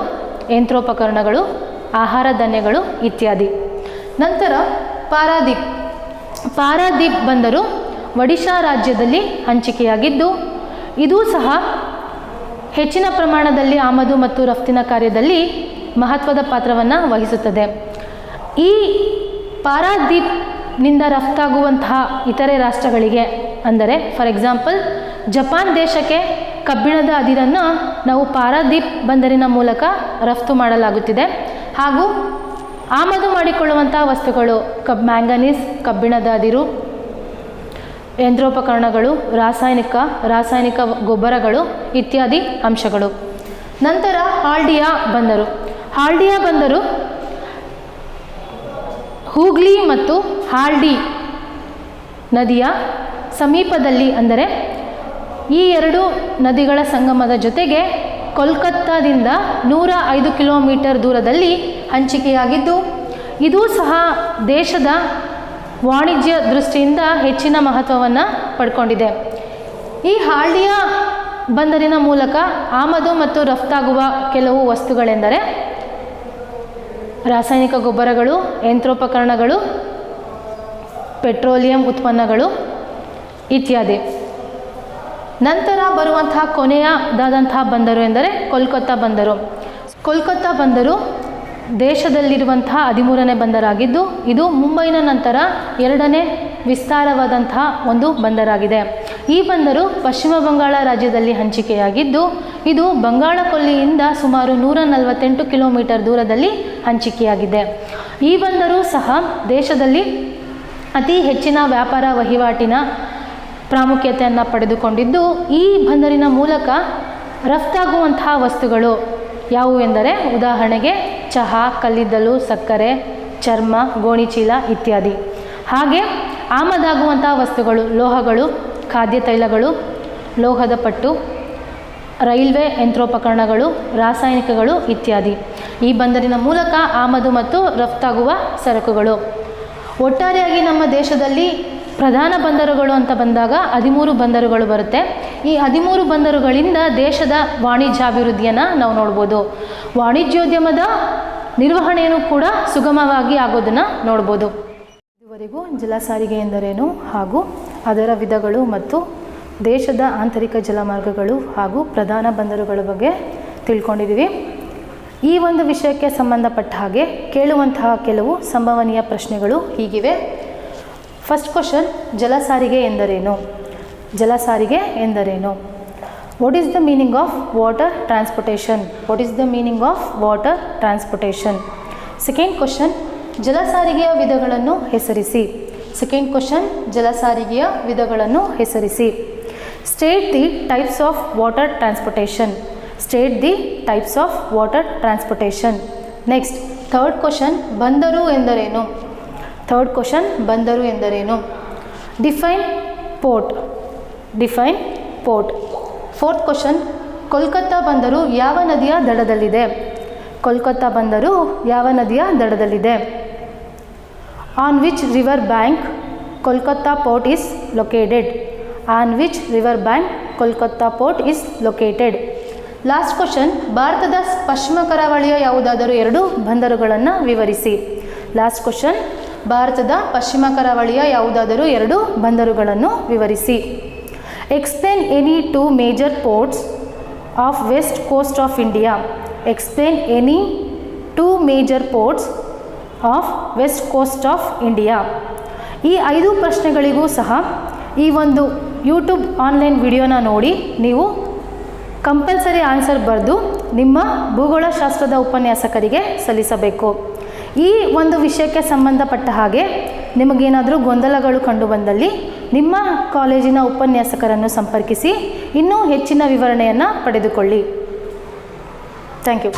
ಯಂತ್ರೋಪಕರಣಗಳು, ಆಹಾರ ಧಾನ್ಯಗಳು ಇತ್ಯಾದಿ. ನಂತರ ಪಾರಾದೀಪ್ ಬಂದರು ಒಡಿಶಾ ರಾಜ್ಯದಲ್ಲಿ ಹಂಚಿಕೆಯಾಗಿದ್ದು ಇದೂ ಸಹ ಹೆಚ್ಚಿನ ಪ್ರಮಾಣದಲ್ಲಿ ಆಮದು ಮತ್ತು ರಫ್ತಿನ ಕಾರ್ಯದಲ್ಲಿ ಮಹತ್ವದ ಪಾತ್ರವನ್ನು ವಹಿಸುತ್ತದೆ. ಈ ಪಾರಾದೀಪ್ನಿಂದ ರಫ್ತಾಗುವಂತಹ ಇತರೆ ರಾಷ್ಟ್ರಗಳಿಗೆ ಅಂದರೆ ಫಾರ್ ಎಕ್ಸಾಂಪಲ್ ಜಪಾನ್ ದೇಶಕ್ಕೆ ಕಬ್ಬಿಣದ ಅದಿರನ್ನು ನಾವು ಪಾರಾದೀಪ್ ಬಂದರಿನ ಮೂಲಕ ರಫ್ತು ಮಾಡಲಾಗುತ್ತಿದೆ. ಹಾಗೂ ಆಮದು ಮಾಡಿಕೊಳ್ಳುವಂತಹ ವಸ್ತುಗಳು ಮ್ಯಾಂಗನೀಸ್, ಕಬ್ಬಿಣದ ಅದಿರು, ಯಂತ್ರೋಪಕರಣಗಳು, ರಾಸಾಯನಿಕ ಗೊಬ್ಬರಗಳು ಇತ್ಯಾದಿ ಅಂಶಗಳು. ನಂತರ ಹಾಲ್ಡಿಯಾ ಬಂದರು ಹೂಗ್ಲಿ ಮತ್ತು ಹಾಲ್ಡಿ ನದಿಯ ಸಮೀಪದಲ್ಲಿ ಅಂದರೆ ಈ ಎರಡು ನದಿಗಳ ಸಂಗಮದ ಜೊತೆಗೆ ಕೋಲ್ಕತ್ತಾದಿಂದ 105 ಕಿಲೋಮೀಟರ್ ದೂರದಲ್ಲಿ ಹಂಚಿಕೆಯಾಗಿದ್ದು ಇದೂ ಸಹ ದೇಶದ ವಾಣಿಜ್ಯ ದೃಷ್ಟಿಯಿಂದ ಹೆಚ್ಚಿನ ಮಹತ್ವವನ್ನು ಪಡ್ಕೊಂಡಿದೆ. ಈ ಹಾಲ್ಡಿಯಾ ಬಂದರಿನ ಮೂಲಕ ಆಮದು ಮತ್ತು ರಫ್ತಾಗುವ ಕೆಲವು ವಸ್ತುಗಳೆಂದರೆ ರಾಸಾಯನಿಕ ಗೊಬ್ಬರಗಳು, ಯಂತ್ರೋಪಕರಣಗಳು, ಪೆಟ್ರೋಲಿಯಂ ಉತ್ಪನ್ನಗಳು ಇತ್ಯಾದಿ. ನಂತರ ಬರುವಂತಹ ಕೊನೆಯದಾದಂತಹ ಬಂದರು ಎಂದರೆ ಕೋಲ್ಕತ್ತಾ ಬಂದರು ದೇಶದಲ್ಲಿರುವಂತಹ 13ನೇ ಬಂದರಾಗಿದ್ದು ಇದು ಮುಂಬೈನ ನಂತರ 2ನೇ ವಿಸ್ತಾರವಾದಂತಹ ಒಂದು ಬಂದರಾಗಿದೆ. ಈ ಬಂದರು ಪಶ್ಚಿಮ ಬಂಗಾಳ ರಾಜ್ಯದಲ್ಲಿ ಹಂಚಿಕೆಯಾಗಿದ್ದು ಇದು ಬಂಗಾಳ ಕೊಲ್ಲಿಯಿಂದ ಸುಮಾರು 148 ಕಿಲೋಮೀಟರ್ ದೂರದಲ್ಲಿ ಹಂಚಿಕೆಯಾಗಿದೆ. ಈ ಬಂದರು ಸಹ ದೇಶದಲ್ಲಿ ಅತಿ ಹೆಚ್ಚಿನ ವ್ಯಾಪಾರ ವಹಿವಾಟಿನ ಪ್ರಾಮುಖ್ಯತೆಯನ್ನು ಪಡೆದುಕೊಂಡಿದ್ದು ಈ ಬಂದರಿನ ಮೂಲಕ ರಫ್ತಾಗುವಂತಹ ವಸ್ತುಗಳು ಯಾವುವು ಎಂದರೆ ಉದಾಹರಣೆಗೆ ಚಹಾ, ಕಲ್ಲಿದ್ದಲು, ಸಕ್ಕರೆ, ಚರ್ಮ, ಗೋಣಿಚೀಲ ಇತ್ಯಾದಿ. ಹಾಗೆ ಆಮದಾಗುವಂತಹ ವಸ್ತುಗಳು ಲೋಹಗಳು, ಖಾದ್ಯ ತೈಲಗಳು, ಲೋಹದ ಪಟ್ಟು, ರೈಲ್ವೆ ಯಂತ್ರೋಪಕರಣಗಳು, ರಾಸಾಯನಿಕಗಳು ಇತ್ಯಾದಿ ಈ ಬಂದರಿನ ಮೂಲಕ ಆಮದು ಮತ್ತು ರಫ್ತಾಗುವ ಸರಕುಗಳು. ಒಟ್ಟಾರೆಯಾಗಿ ನಮ್ಮ ದೇಶದಲ್ಲಿ ಪ್ರಧಾನ ಬಂದರುಗಳು ಅಂತ ಬಂದಾಗ 13 ಬಂದರುಗಳು ಬರುತ್ತೆ. ಈ 13 ಬಂದರುಗಳಿಂದ ದೇಶದ ವಾಣಿಜ್ಯಾಭಿವೃದ್ಧಿಯನ್ನು ನಾವು ನೋಡ್ಬೋದು. ವಾಣಿಜ್ಯೋದ್ಯಮದ ನಿರ್ವಹಣೆಯನ್ನು ಕೂಡ ಸುಗಮವಾಗಿ ಆಗೋದನ್ನು ನೋಡ್ಬೋದು. ಇದುವರೆಗೂ ಜಲ ಸಾರಿಗೆ ಎಂದರೇನು ಹಾಗೂ ಅದರ ವಿಧಗಳು ಮತ್ತು ದೇಶದ ಆಂತರಿಕ ಜಲಮಾರ್ಗಗಳು ಹಾಗೂ ಪ್ರಧಾನ ಬಂದರುಗಳ ಬಗ್ಗೆ ತಿಳ್ಕೊಂಡಿದ್ದೀವಿ. ಈ ಒಂದು ವಿಷಯಕ್ಕೆ ಸಂಬಂಧಪಟ್ಟ ಹಾಗೆ ಕೇಳುವಂತಹ ಕೆಲವು ಸಂಭವನೀಯ ಪ್ರಶ್ನೆಗಳು ಹೀಗಿವೆ. ಫಸ್ಟ್ ಕ್ವಶನ್, ಜಲ ಸಾರಿಗೆ ಎಂದರೇನು? ಜಲ ಸಾರಿಗೆ ಎಂದರೇನು? What is the meaning of water transportation? What is the meaning of water transportation? Second question, ಜಲ ಸಾರಿಗೆಯ ವಿಧಗಳನ್ನು ಹೆಸರಿಸಿ. ಸೆಕೆಂಡ್ ಕ್ವಶನ್, ಜಲ ಸಾರಿಗೆಯ ವಿಧಗಳನ್ನು ಹೆಸರಿಸಿ. State the types of water transportation. State the types of water transportation. Next third question, ಬಂದರು ಎಂದರೇನು? ಥರ್ಡ್ ಕ್ವಶನ್, ಬಂದರು ಎಂದರೇನು? Define port. Define port. Fourth question, Kolkata ಬಂದರು ಯಾವ ನದಿಯ ದಡದಲ್ಲಿದೆ? ಕೋಲ್ಕತ್ತಾ ಬಂದರು ಯಾವ ನದಿಯ ದಡದಲ್ಲಿದೆ? On which river bank Kolkata port is located? On which river bank Kolkata port is located? Last question, ಭಾರತದ ಪಶ್ಚಿಮ ಕರಾವಳಿಯ ಯಾವುದಾದರೂ 2 ಬಂದರುಗಳನ್ನು ವಿವರಿಸಿ. ಲಾಸ್ಟ್ ಕ್ವಶನ್, ಭಾರತದ ಪಶ್ಚಿಮ ಕರಾವಳಿಯ ಯಾವುದಾದರೂ 2 ಬಂದರುಗಳನ್ನು ವಿವರಿಸಿ. Explain any 2 major ports of west coast of India. Explain any 2 major ports of west coast of India. ಈ 5 ಪ್ರಶ್ನೆಗಳಿಗೂ ಸಹ ಈ ಒಂದು ಯೂಟ್ಯೂಬ್ ಆನ್ಲೈನ್ ವಿಡಿಯೋನ ನೋಡಿ ನೀವು ಕಂಪಲ್ಸರಿ ಆನ್ಸರ್ ಬರೆದು ನಿಮ್ಮ ಭೂಗೋಳಶಾಸ್ತ್ರದ ಉಪನ್ಯಾಸಕರಿಗೆ ಸಲ್ಲಿಸಬೇಕು. ಈ ಒಂದು ವಿಷಯಕ್ಕೆ ಸಂಬಂಧಪಟ್ಟ ಹಾಗೆ ನಿಮಗೇನಾದರೂ ಗೊಂದಲಗಳು ಕಂಡುಬಂದಲ್ಲಿ ನಿಮ್ಮ ಕಾಲೇಜಿನ ಉಪನ್ಯಾಸಕರನ್ನು ಸಂಪರ್ಕಿಸಿ ಇನ್ನೂ ಹೆಚ್ಚಿನ ವಿವರಣೆಯನ್ನು ಪಡೆದುಕೊಳ್ಳಿ. Thank you.